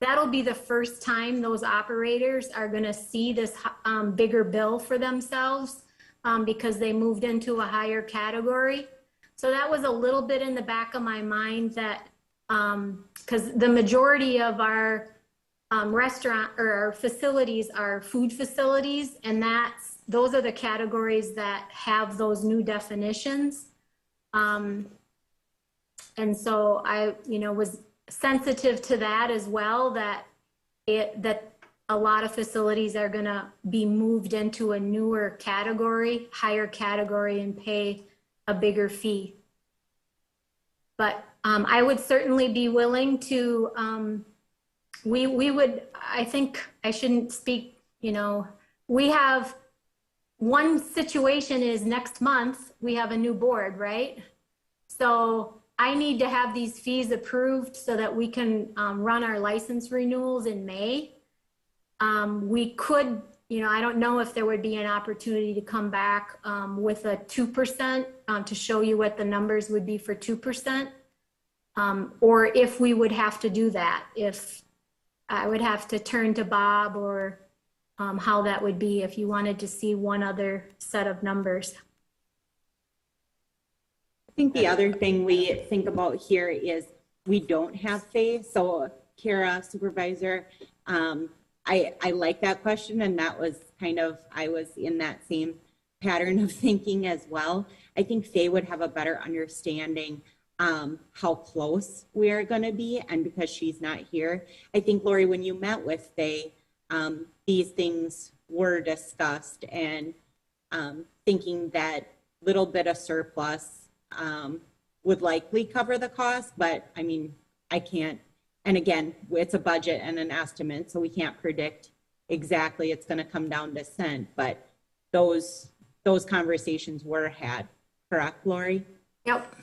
That'll be the first time those operators are going to see this bigger bill for themselves because they moved into a higher category. So that was a little bit in the back of my mind that because the majority of our restaurant or our facilities are food facilities, and those are the categories that have those new definitions. And so I, was sensitive to that as well, that a lot of facilities are going to be moved into a newer category, higher category, and pay a bigger fee. But I would certainly be willing to, we would, I think I shouldn't speak, we have one situation is next month, we have a new board, right? So I need to have these fees approved so that we can run our license renewals in May. We could, I don't know if there would be an opportunity to come back with a 2% to show you what the numbers would be for 2%. Or if we would have to do that, if I would have to turn to Bob or how that would be if you wanted to see one other set of numbers. I think the other thing we think about here is we don't have faith. So Kara, supervisor, I like that question. And that was I was in that same pattern of thinking as well. I think Faye would have a better understanding how close we are going to be. And because she's not here, I think, Lori, when you met with Faye, these things were discussed and thinking that little bit of surplus would likely cover the cost. But I mean, I can't, and again, it's a budget and an estimate, so we can't predict exactly it's going to come down to cent, but those conversations were had, correct, Lori? Yep.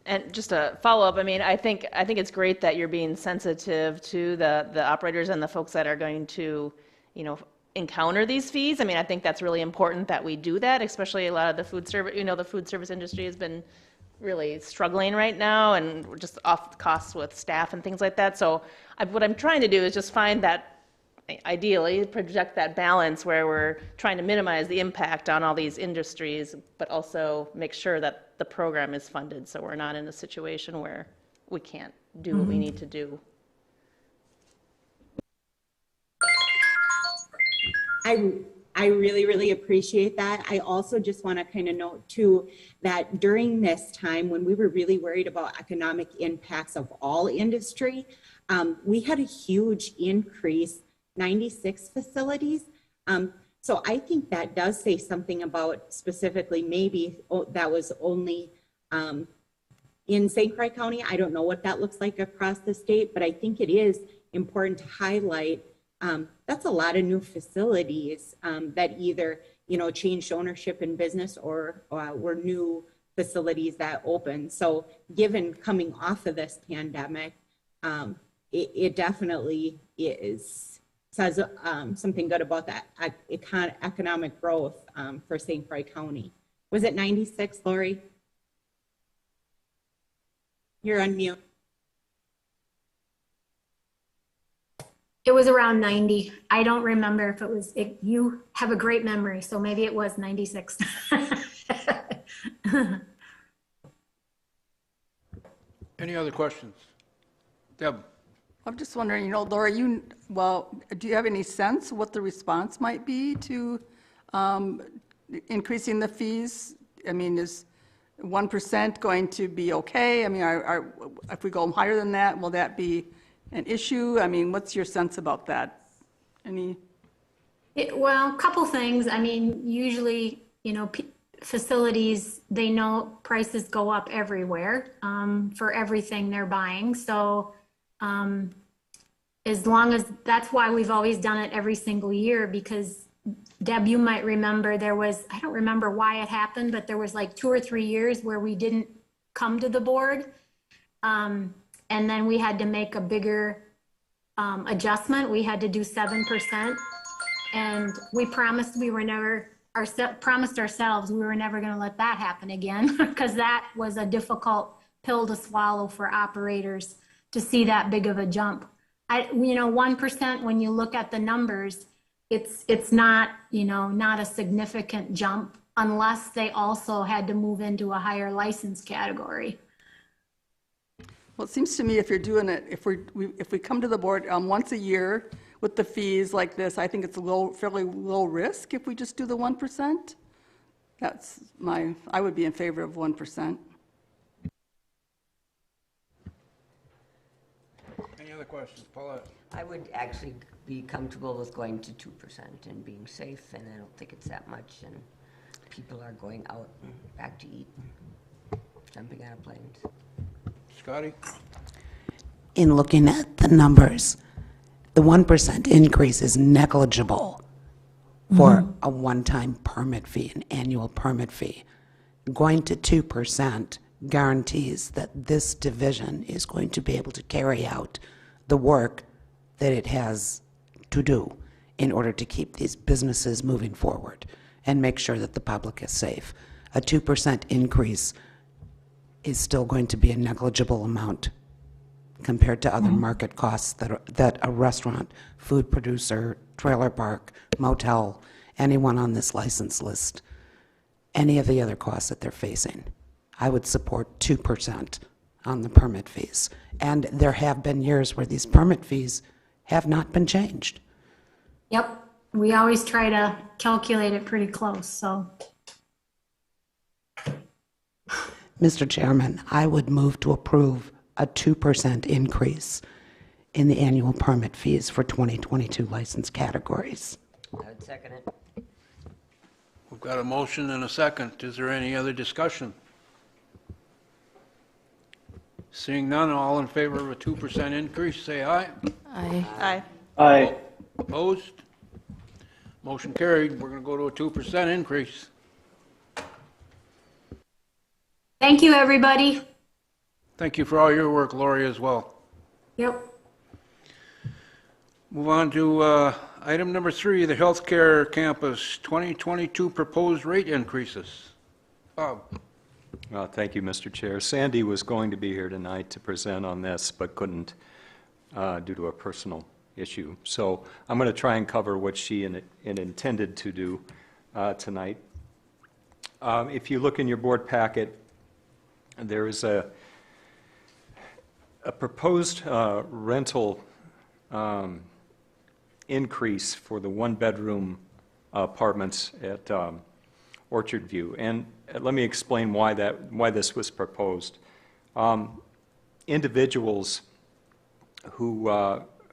And just a follow-up, I mean, I think it's great that you're being sensitive to the operators and the folks that are going to, encounter these fees. I mean, I think that's really important that we do that, especially a lot of the food service, the food service industry has been really struggling right now and we're just off costs with staff and things like that. So what I'm trying to do is just find that, ideally, project that balance where we're trying to minimize the impact on all these industries, but also make sure that the program is funded so we're not in a situation where we can't do what we need to do. I really, really appreciate that. I also just want to kind of note too that during this time when we were really worried about economic impacts of all industry, we had a huge increase, 96 facilities. So I think that does say something about specifically maybe that was only in St. Croix County. I don't know what that looks like across the state, but I think it is important to highlight that's a lot of new facilities that either, changed ownership in business or were new facilities that open. So given coming off of this pandemic, it definitely says something good about that economic growth for St. Croix County. Was it 96, Lori? You're on mute. It was around 90. I don't remember if it was, you have a great memory, so maybe it was 96. Any other questions? Deb? I'm just wondering, Laura, do you have any sense what the response might be to increasing the fees? I mean, is 1% going to be okay? I mean, if we go higher than that, will that be an issue? I mean, what's your sense about that? Well, a couple things. I mean, usually, facilities, they know prices go up everywhere for everything they're buying. So as long as, that's why we've always done it every single year, because Deb, you might remember I don't remember why it happened, but there was like 2 or 3 years where we didn't come to the board. And then we had to make a bigger adjustment. We had to do 7%. And we promised promised ourselves we were never going to let that happen again, because that was a difficult pill to swallow for operators to see that big of a jump. 1%, when you look at the numbers, it's not, not a significant jump unless they also had to move into a higher license category. Well, it seems to me if you're doing it, if we come to the board once a year with the fees like this, I think it's fairly low risk if we just do the 1%. I would be in favor of 1%. Any other questions? Paulette? I would actually be comfortable with going to 2% and being safe, and I don't think it's that much, and people are going out and back to eat, jumping out of planes. Scotty? In looking at the numbers, the 1% increase is negligible for a one-time permit fee, an annual permit fee. Going to 2% guarantees that this division is going to be able to carry out the work that it has to do in order to keep these businesses moving forward and make sure that the public is safe. A 2% increase is still going to be a negligible amount compared to other market costs that a restaurant, food producer, trailer park, motel, anyone on this license list, any of the other costs that they're facing. I would support 2% on the permit fees. And there have been years where these permit fees have not been changed. Yep, we always try to calculate it pretty close, so. Mr. Chairman, I would move to approve a 2% increase in the annual permit fees for 2022 license categories. I would second it. We've got a motion and a second. Is there any other discussion? Seeing none, all in favor of a 2% increase, say aye. Aye. Aye. Opposed? Motion carried. We're going to go to a 2% increase. Thank you, everybody. Thank you for all your work, Lori, as well. Yep. Move on to item number 3, the healthcare campus 2022 proposed rate increases. Bob? Thank you, Mr. Chair. Sandy was going to be here tonight to present on this, but couldn't due to a personal issue. So I'm going to try and cover what she intended to do tonight. If you look in your board packet, there is a proposed rental increase for the one-bedroom apartments at Orchard View. And let me explain why this was proposed. Individuals who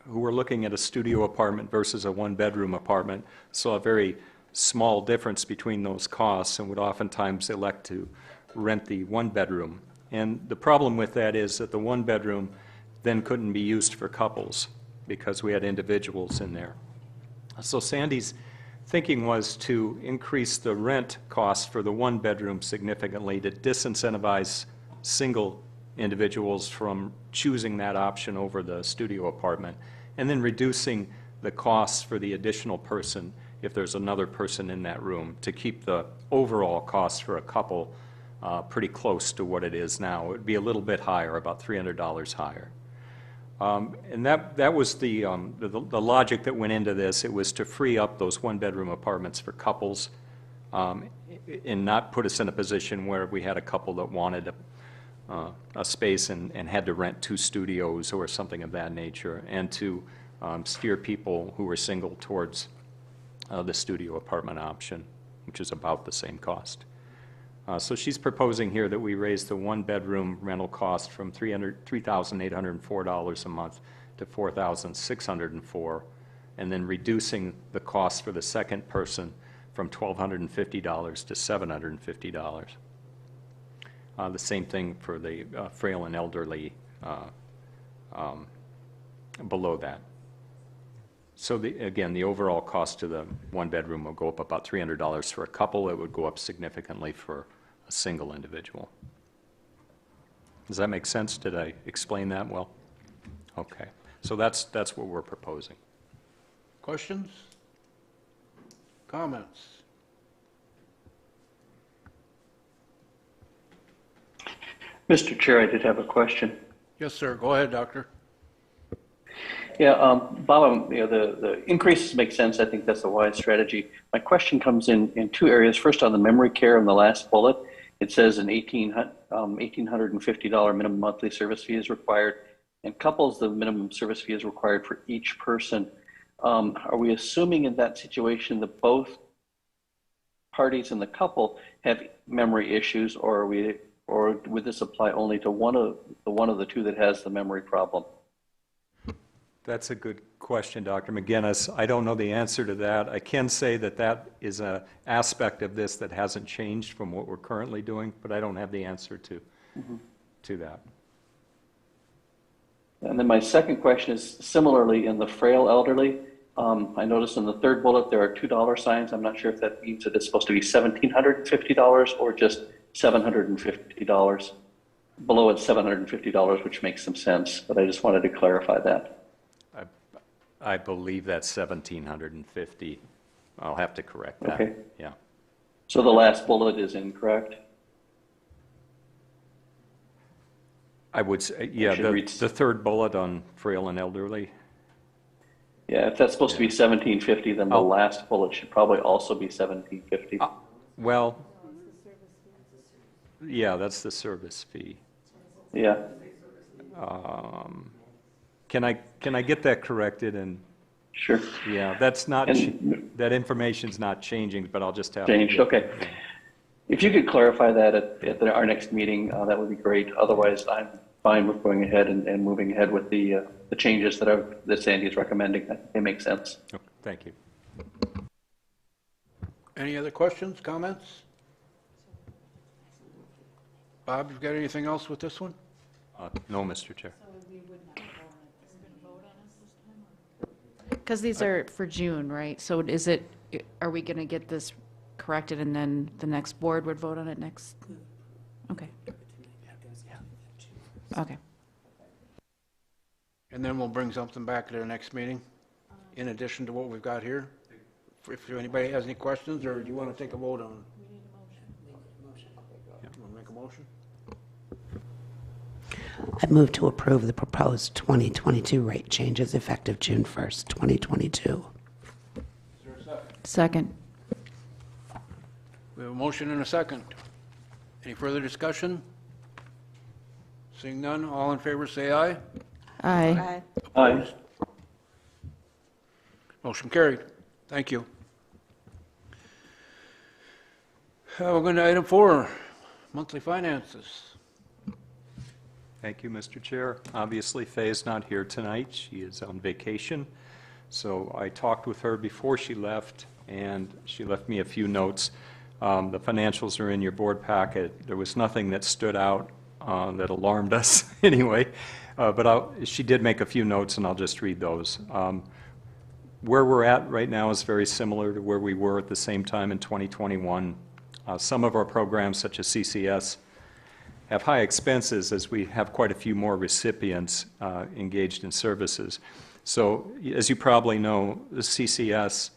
were looking at a studio apartment versus a one-bedroom apartment saw a very small difference between those costs and would oftentimes elect to rent the one-bedroom. And the problem with that is that the one-bedroom then couldn't be used for couples because we had individuals in there. So Sandy's thinking was to increase the rent cost for the one-bedroom significantly to disincentivize single individuals from choosing that option over the studio apartment, and then reducing the costs for the additional person if there's another person in that room, to keep the overall cost for a couple pretty close to what it is now. It would be a little bit higher, about $300 higher. And that was the logic that went into this. It was to free up those one-bedroom apartments for couples, and not put us in a position where we had a couple that wanted a space and had to rent 2 studios or something of that nature, and to steer people who were single towards the studio apartment option, which is about the same cost. So she's proposing here that we raise the one-bedroom rental cost from $3,804 a month to $4,604, and then reducing the cost for the second person from $1,250 to $750. The same thing for the frail and elderly below that. So again, the overall cost to the one-bedroom will go up about $300 for a couple. It would go up significantly for a single individual. Does that make sense? Did I explain that well? Okay. So that's what we're proposing. Questions? Comments? Mr. Chair, I did have a question. Yes, sir. Go ahead, Doctor. Yeah, Bob, the increases make sense. I think that's a wise strategy. My question comes in 2 areas. First, on the memory care in the last bullet, it says an $1,850 minimum monthly service fee is required, and couples, the minimum service fee is required for each person. Are we assuming in that situation that both parties in the couple have memory issues, or would this apply only to one of the two that has the memory problem? That's a good question, Dr. McGinnis. I don't know the answer to that. I can say that that is an aspect of this that hasn't changed from what we're currently doing, but I don't have the answer to that. And then my second question is similarly in the frail elderly. I noticed in the 3rd bullet there are $2 signs. I'm not sure if that means that it's supposed to be $1,750 or just $750. Below it's $750, which makes some sense, but I just wanted to clarify that. I believe that's $1,750. I'll have to correct that. Okay. Yeah. So the last bullet is incorrect? I would say, yeah, the 3rd bullet on frail and elderly. Yeah, if that's supposed to be $1,750, then the last bullet should probably also be $1,750. Well, yeah, that's the service fee. Yeah. Can I get that corrected? And sure. Yeah, that's not that information's not changing, but I'll just have changed. Okay. If you could clarify that at our next meeting, that would be great. Otherwise, I'm fine with going ahead and moving ahead with the changes that Sandy is recommending. They make sense. Okay, thank you. Any other questions, comments? Bob, you've got anything else with this one? No, Mr. Chair. Because these are for June, right? So are we going to get this corrected and then the next board would vote on it next? Okay. Okay. And then we'll bring something back at our next meeting, in addition to what we've got here? If anybody has any questions, or do you want to take a vote on it? You want to make a motion? I move to approve the proposed 2022 rate changes effective June 1st, 2022. Is there a second? Second. We have a motion and a second. Any further discussion? Seeing none, all in favor say aye. Aye. Aye. Motion carried. Thank you. We're going to item 4, monthly finances. Thank you, Mr. Chair. Obviously, Faye's not here tonight. She is on vacation. So I talked with her before she left, and she left me a few notes. The financials are in your board packet. There was nothing that stood out that alarmed us anyway, but she did make a few notes, and I'll just read those. Where we're at right now is very similar to where we were at the same time in 2021. Some of our programs, such as CCS, have high expenses as we have quite a few more recipients engaged in services. So as you probably know, the CCS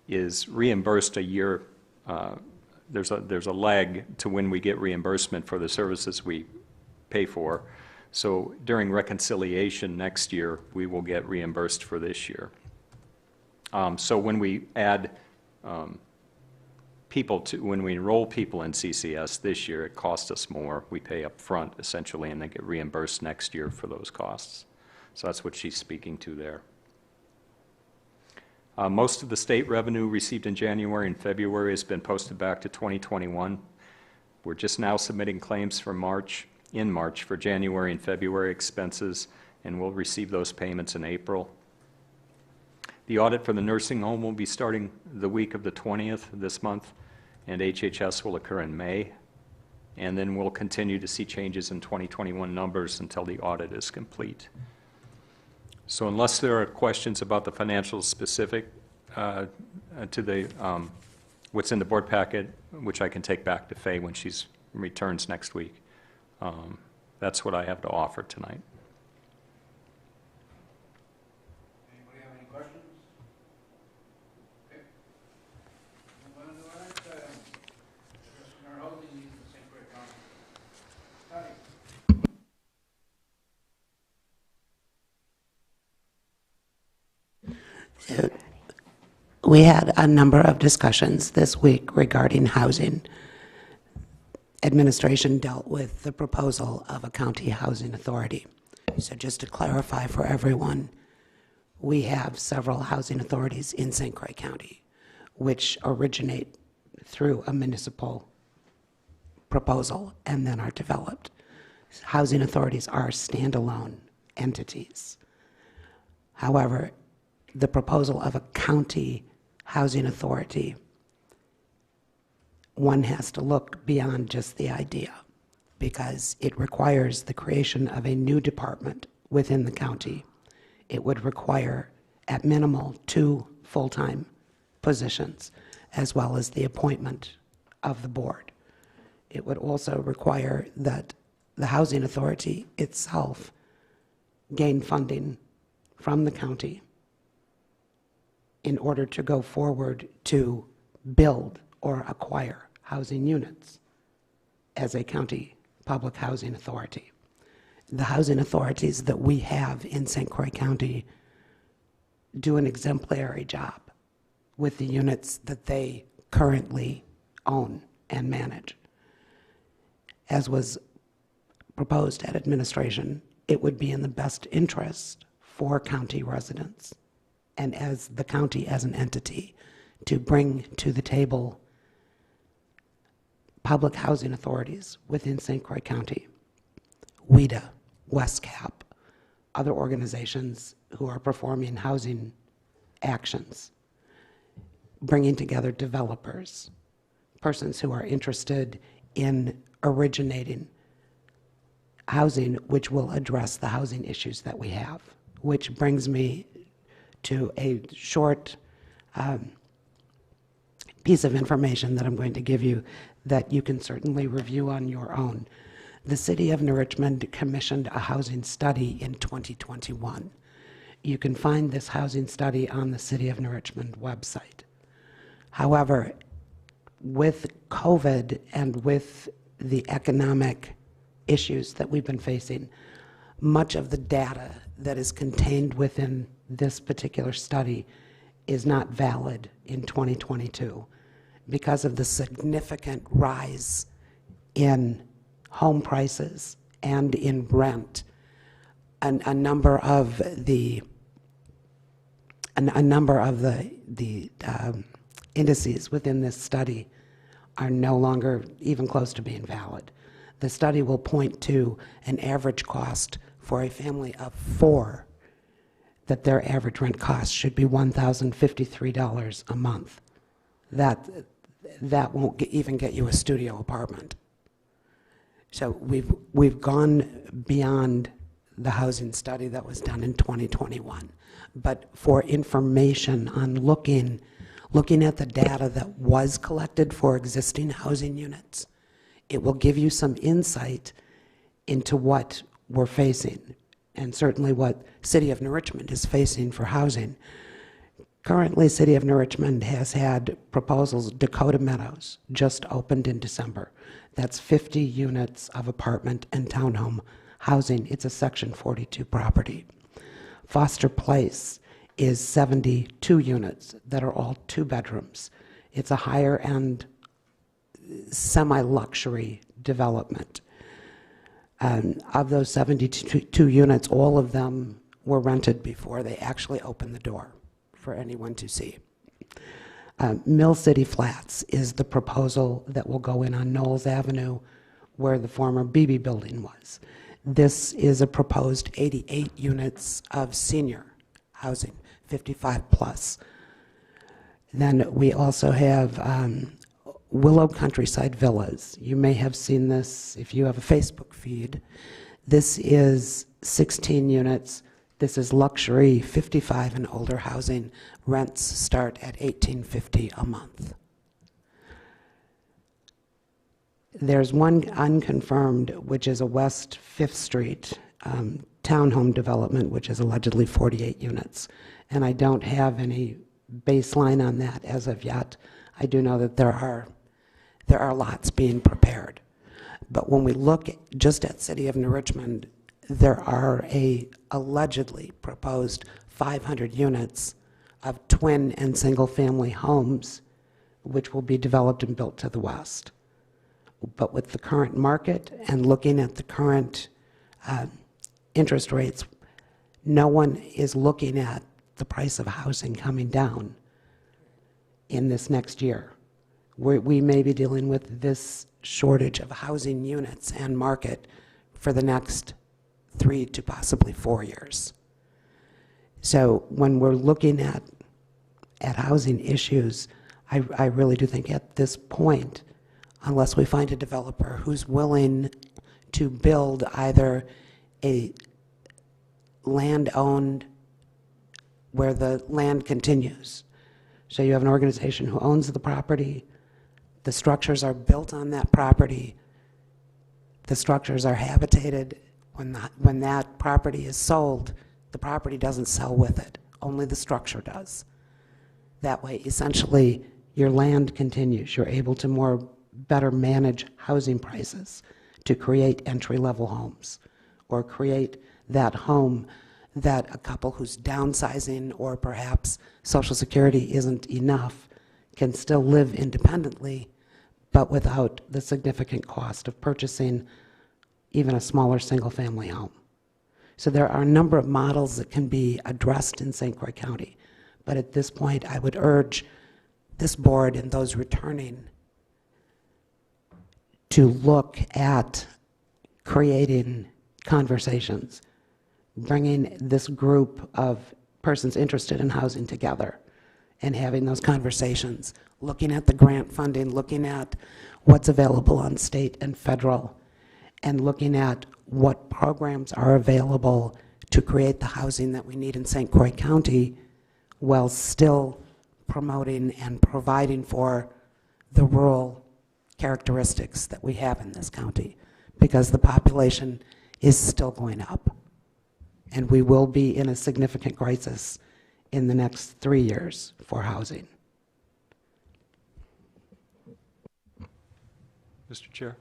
is reimbursed a year. There's a lag to when we get reimbursement for the services we pay for. So during reconciliation next year, we will get reimbursed for this year. So when we add when we enroll people in CCS this year, it costs us more. We pay up front essentially and then get reimbursed next year for those costs. So that's what she's speaking to there. Most of the state revenue received in January and February has been posted back to 2021. We're just now submitting claims for in March for January and February expenses, and we'll receive those payments in April. The audit for the nursing home will be starting the week of the 20th this month, and HHS will occur in May. And then we'll continue to see changes in 2021 numbers until the audit is complete. So unless there are questions about the financials specific to the what's in the board packet, which I can take back to Faye when she returns next week, that's what I have to offer tonight. Anybody have any questions? Okay. Move on to our next item. Addressing our housing needs in St. Croix County. Patty? We had a number of discussions this week regarding housing. Administration dealt with the proposal of a county housing authority. So just to clarify for everyone, we have several housing authorities in St. Croix County, which originate through a municipal proposal and then are developed. Housing authorities are standalone entities. However, the proposal of a county housing authority, one has to look beyond just the idea because it requires the creation of a new department within the county. It would require, at minimal, 2 full-time positions, as well as the appointment of the board. It would also require that the housing authority itself gain funding from the county in order to go forward to build or acquire housing units as a county public housing authority. The housing authorities that we have in St. Croix County do an exemplary job with the units that they currently own and manage. As was proposed at administration, it would be in the best interest for county residents and as the county as an entity to bring to the table public housing authorities within St. Croix County, WEDA, WestCap, other organizations who are performing housing actions, bringing together developers, persons who are interested in originating housing which will address the housing issues that we have, which brings me to a short piece of information that I'm going to give you that you can certainly review on your own. The City of New Richmond commissioned a housing study in 2021. You can find this housing study on the City of New Richmond website. However, with COVID and with the economic issues that we've been facing, much of the data that is contained within this particular study is not valid in 2022 because of the significant rise in home prices and in rent. A number of the indices within this study are no longer even close to being valid. The study will point to an average cost for a family of 4, that their average rent cost should be $1,053 a month. That won't even get you a studio apartment. So we've gone beyond the housing study that was done in 2021. but for information on looking at the data that was collected for existing housing units. It will give you some insight into what we're facing, and certainly what City of New Richmond is facing for housing. Currently, City of New Richmond has had proposals. Dakota Meadows just opened in December. That's 50 units of apartment and townhome housing. It's a Section 42 property. Foster Place is 72 units that are all 2 bedrooms. It's a higher end semi-luxury development. Of those 72 units, all of them were rented before they actually opened the door for anyone to see. Mill City Flats is the proposal that will go in on Knowles Avenue, where the former BB building was. This is a proposed 88 units of senior housing, 55 plus. Then we also have Willow Countryside Villas. You may have seen this if you have a Facebook feed. This is 16 units. This is luxury 55 and older housing. Rents start at $18.50 a month. There's one unconfirmed, which is a West 5th Street townhome development, which is allegedly 48 units. And I don't have any baseline on that as of yet. I do know that there are lots being prepared. But when we look just at City of New Richmond, there are allegedly proposed 500 units of twin and single family homes, which will be developed and built to the west. But with the current market and looking at the current interest rates, no one is looking at the price of housing coming down in this next year. We may be dealing with this shortage of housing units and market for the next 3 to possibly 4 years. So when we're looking at housing issues, I really do think at this point, unless we find a developer who's willing to build either a land-owned where the land continues. So you have an organization who owns the property, the structures are built on that property, the structures are habitated. When that property is sold, the property doesn't sell with it, only the structure does. That way, essentially, your land continues. You're able to better manage housing prices to create entry-level homes, or create that home that a couple who's downsizing or perhaps Social Security isn't enough can still live independently, but without the significant cost of purchasing even a smaller single-family home. So there are a number of models that can be addressed in St. Croix County, but at this point, I would urge this board and those returning to look at creating conversations, bringing this group of persons interested in housing together and having those conversations, looking at the grant funding, looking at what's available on state and federal, and looking at what programs are available to create the housing that we need in St. Croix County while still promoting and providing for the rural characteristics that we have in this county, because the population is still going up. And we will be in a significant crisis in the next 3 years for housing. Mr. Chair,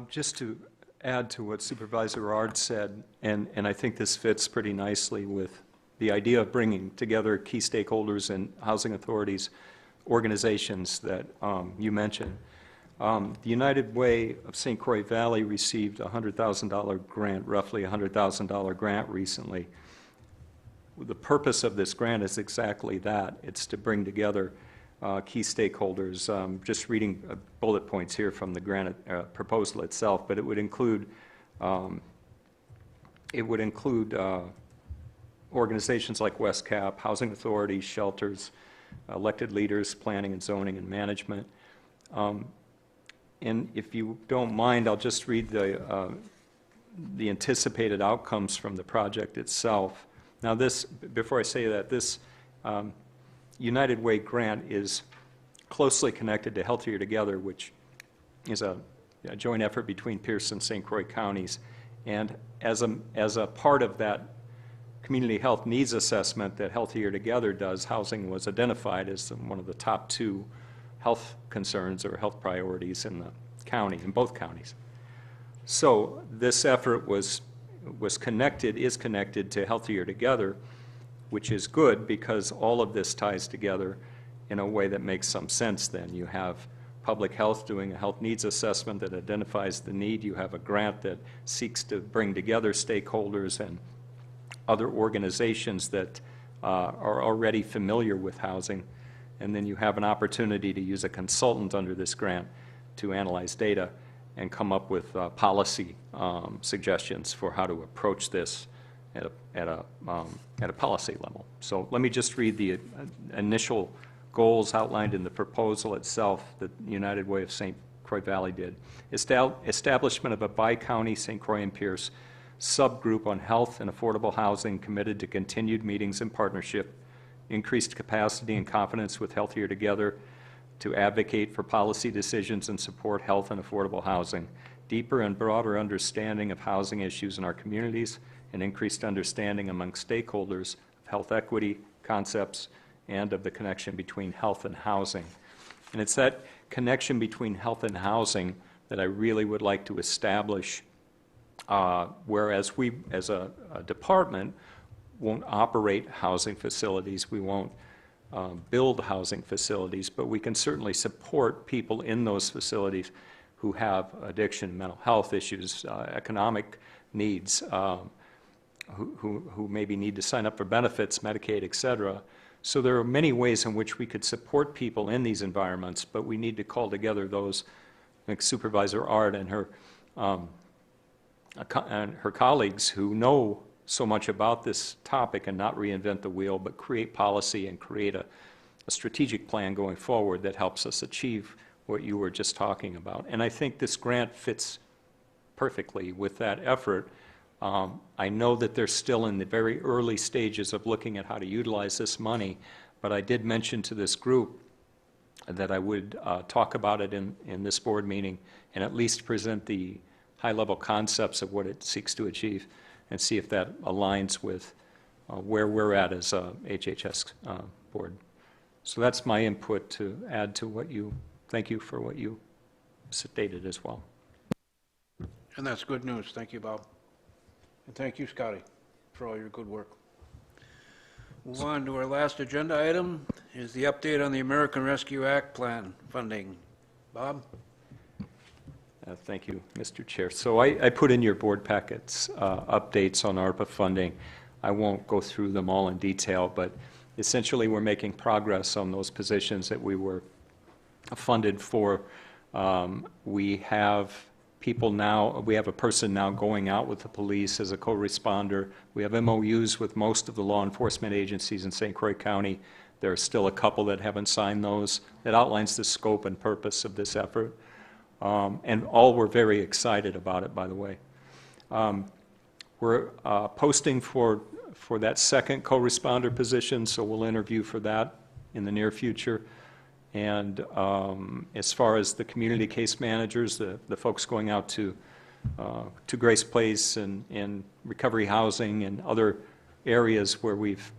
just to add to what Supervisor Ard said, and I think this fits pretty nicely with the idea of bringing together key stakeholders and housing authorities, organizations that you mentioned. The United Way of St. Croix Valley received a $100,000 grant, roughly a $100,000 grant recently. The purpose of this grant is exactly that. It's to bring together key stakeholders. Just reading bullet points here from the grant proposal itself, but it would include organizations like WestCap, housing authorities, shelters, elected leaders, planning and zoning and management. And if you don't mind, I'll just read the anticipated outcomes from the project itself. Now this, before I say that, this United Way grant is closely connected to Healthier Together, which is a joint effort between Pierce and St. Croix counties. And as a part of that community health needs assessment that Healthier Together does, housing was identified as one of the top 2 health concerns or health priorities in the county, in both counties. So this effort is connected to Healthier Together, which is good because all of this ties together in a way that makes some sense then. You have public health doing a health needs assessment that identifies the need. You have a grant that seeks to bring together stakeholders and other organizations that are already familiar with housing. And then you have an opportunity to use a consultant under this grant to analyze data and come up with policy suggestions for how to approach this at a policy level. So let me just read the initial goals outlined in the proposal itself that United Way of St. Croix Valley did. Establishment of a bi-county St. Croix and Pierce subgroup on health and affordable housing committed to continued meetings and partnership, increased capacity and confidence with Healthier Together to advocate for policy decisions and support health and affordable housing, deeper and broader understanding of housing issues in our communities, and increased understanding among stakeholders of health equity concepts and of the connection between health and housing. And it's that connection between health and housing that I really would like to establish, whereas we, as a department, won't operate housing facilities, we won't build housing facilities, but we can certainly support people in those facilities who have addiction, mental health issues, economic needs, who maybe need to sign up for benefits, Medicaid, et cetera. So there are many ways in which we could support people in these environments, but we need to call together those, like Supervisor Ard and her colleagues who know so much about this topic and not reinvent the wheel, but create policy and create a strategic plan going forward that helps us achieve what you were just talking about. And I think this grant fits perfectly with that effort. I know that they're still in the very early stages of looking at how to utilize this money, but I did mention to this group that I would talk about it in this board meeting and at least present the high-level concepts of what it seeks to achieve and see if that aligns with where we're at as a HHS board. So that's my input to add to what you, thank you for what you stated as well. And that's good news. Thank you, Bob. And thank you, Scotty, for all your good work. Move on to our last agenda item is the update on the American Rescue Act plan funding. Bob? Thank you, Mr. Chair. So I put in your board packets updates on ARPA funding. I won't go through them all in detail, but essentially we're making progress on those positions that we were funded for. We have people now, we have a person now going out with the police as a co-responder. We have MOUs with most of the law enforcement agencies in St. Croix County. There are still a couple that haven't signed those. That outlines the scope and purpose of this effort. And all were very excited about it, by the way. We're posting for that second co-responder position, so we'll interview for that in the near future. And as far as the community case managers, the folks going out to Grace Place and recovery housing and other areas where we've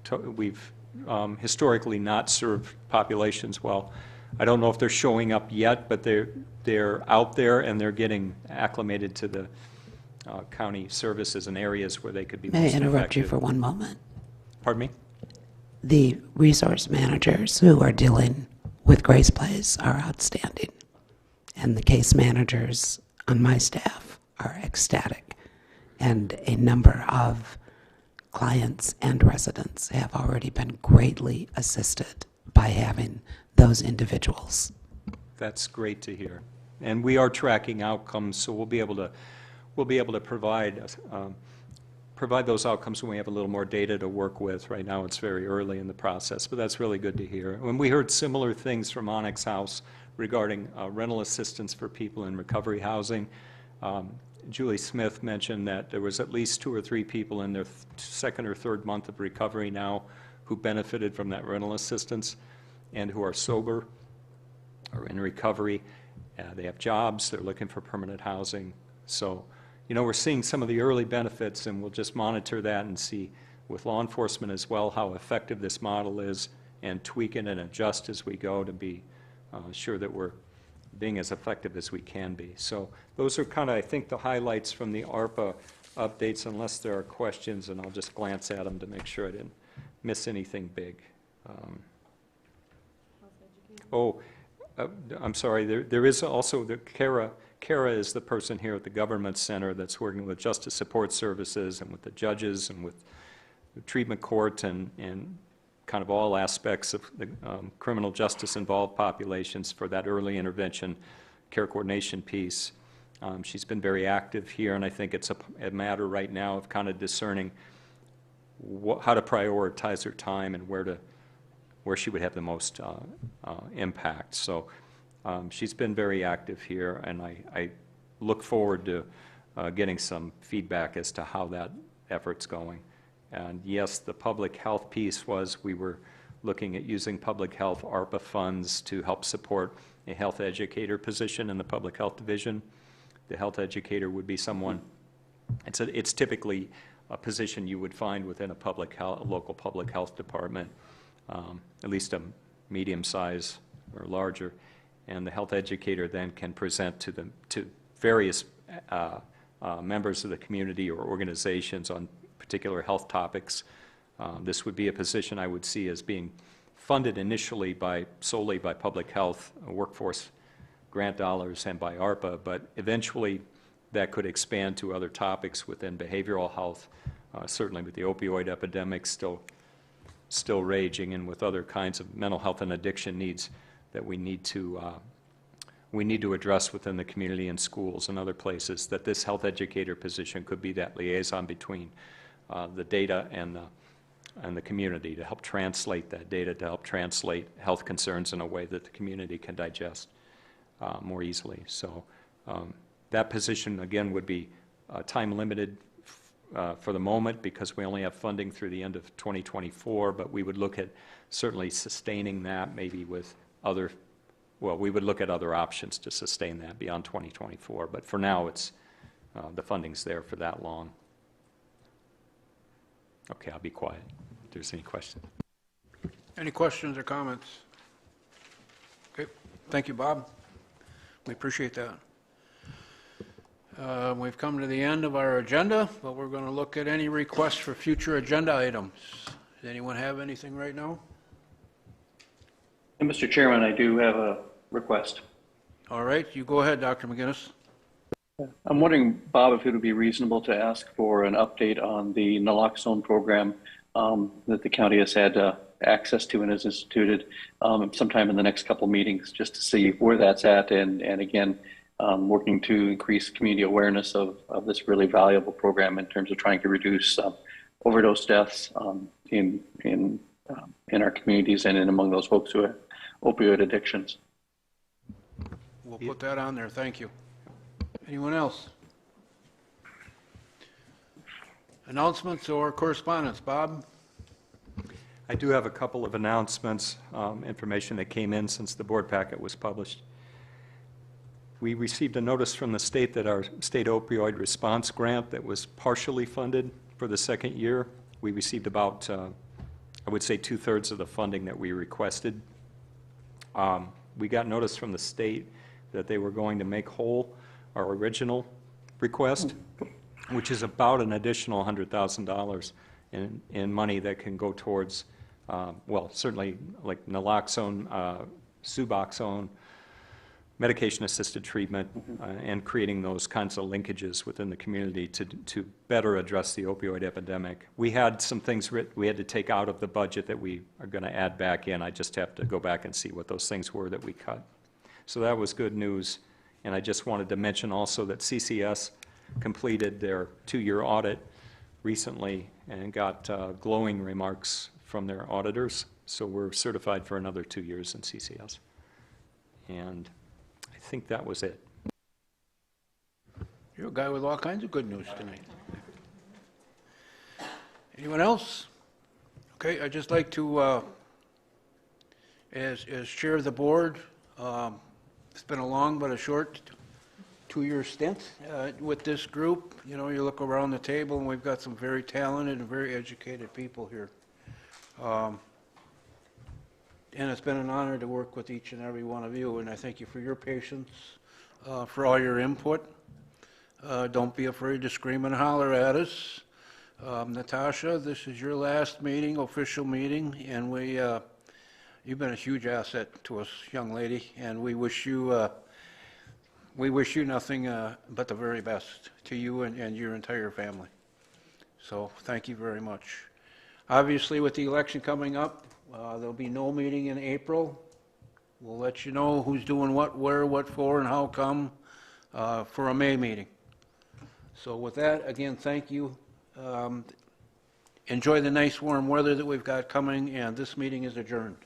historically not served populations well. I don't know if they're showing up yet, but they're out there and they're getting acclimated to the county services and areas where they could be most effective. May I interrupt you for one moment? Pardon me? The resource managers who are dealing with Grace Place are outstanding, and the case managers on my staff are ecstatic, and a number of clients and residents have already been greatly assisted by having those individuals. That's great to hear. And we are tracking outcomes, so we'll be able to provide those outcomes when we have a little more data to work with. Right now, it's very early in the process, but that's really good to hear. When we heard similar things from Onyx House regarding rental assistance for people in recovery housing, Julie Smith mentioned that there was at least 2 or 3 people in their second or third month of recovery now who benefited from that rental assistance and who are sober or in recovery. They have jobs, they're looking for permanent housing. So, you know, we're seeing some of the early benefits, and we'll just monitor that and see with law enforcement as well how effective this model is, and tweak it and adjust as we go to be sure that we're being as effective as we can be. So those are kind of, I think, the highlights from the ARPA updates, unless there are questions, and I'll just glance at them to make sure I didn't miss anything big. I'm sorry, there is also the Kara is the person here at the Government Center that's working with Justice Support Services and with the judges and with the treatment court and kind of all aspects of the criminal justice involved populations for that early intervention care coordination piece. She's been very active here, and I think it's a matter right now of kind of discerning how to prioritize her time and where she would have the most impact. So she's been very active here, and I look forward to getting some feedback as to how that effort's going. And yes, the public health piece was we were looking at using public health ARPA funds to help support a health educator position in the public health division. The health educator would be someone, it's typically a position you would find within a local public health department, at least a medium size or larger. And the health educator then can present to various members of the community or organizations on particular health topics. This would be a position I would see as being funded initially solely by public health, workforce grant dollars, and by ARPA, but eventually that could expand to other topics within behavioral health, certainly with the opioid epidemic still raging, and with other kinds of mental health and addiction needs that we need to address within the community and schools and other places, that this health educator position could be that liaison between the data and the community to help translate that data, to help translate health concerns in a way that the community can digest more easily. So that position, again, would be time limited for the moment because we only have funding through the end of 2024, but we would look at certainly sustaining that maybe with we would look at other options to sustain that beyond 2024. But for now, the funding's there for that long. Okay, I'll be quiet if there's any questions. Any questions or comments? Okay, thank you, Bob. We appreciate that. We've come to the end of our agenda, but we're going to look at any requests for future agenda items. Does anyone have anything right now? And Mr. Chairman, I do have a request. All right, you go ahead, Dr. McGinnis. I'm wondering, Bob, if it would be reasonable to ask for an update on the naloxone program that the county has had access to and has instituted sometime in the next couple meetings, just to see where that's at, and again, working to increase community awareness of this really valuable program in terms of trying to reduce overdose deaths in our communities and in among those folks who have opioid addictions. We'll put that on there. Thank you. Anyone else? Announcements or correspondence? Bob? I do have a couple of announcements, information that came in since the board packet was published. We received a notice from the state that our state opioid response grant that was partially funded for the second year, we received about, I would say, 2/3 of the funding that we requested. We got notice from the state that they were going to make whole our original request, which is about an additional $100,000 in money that can go towards, certainly like naloxone, Suboxone, medication-assisted treatment, and creating those kinds of linkages within the community to better address the opioid epidemic. We had some things we had to take out of the budget that we are going to add back in. I just have to go back and see what those things were that we cut. So that was good news. And I just wanted to mention also that CCS completed their 2-year audit recently and got glowing remarks from their auditors. So we're certified for another 2 years in CCS. And I think that was it. You're a guy with all kinds of good news tonight. Anyone else? Okay, I'd just like to, as chair of the board, it's been a long but a short 2-year stint with this group. You know, you look around the table and we've got some very talented and very educated people here. And it's been an honor to work with each and every one of you, and I thank you for your patience, for all your input. Don't be afraid to scream and holler at us. Natasha, this is your last meeting, official meeting, and you've been a huge asset to us, young lady, and we wish you nothing but the very best to you and your entire family. So thank you very much. Obviously, with the election coming up, there'll be no meeting in April. We'll let you know who's doing what, where, what for, and how come for a May meeting. So with that, again, thank you. Enjoy the nice warm weather that we've got coming, and this meeting is adjourned.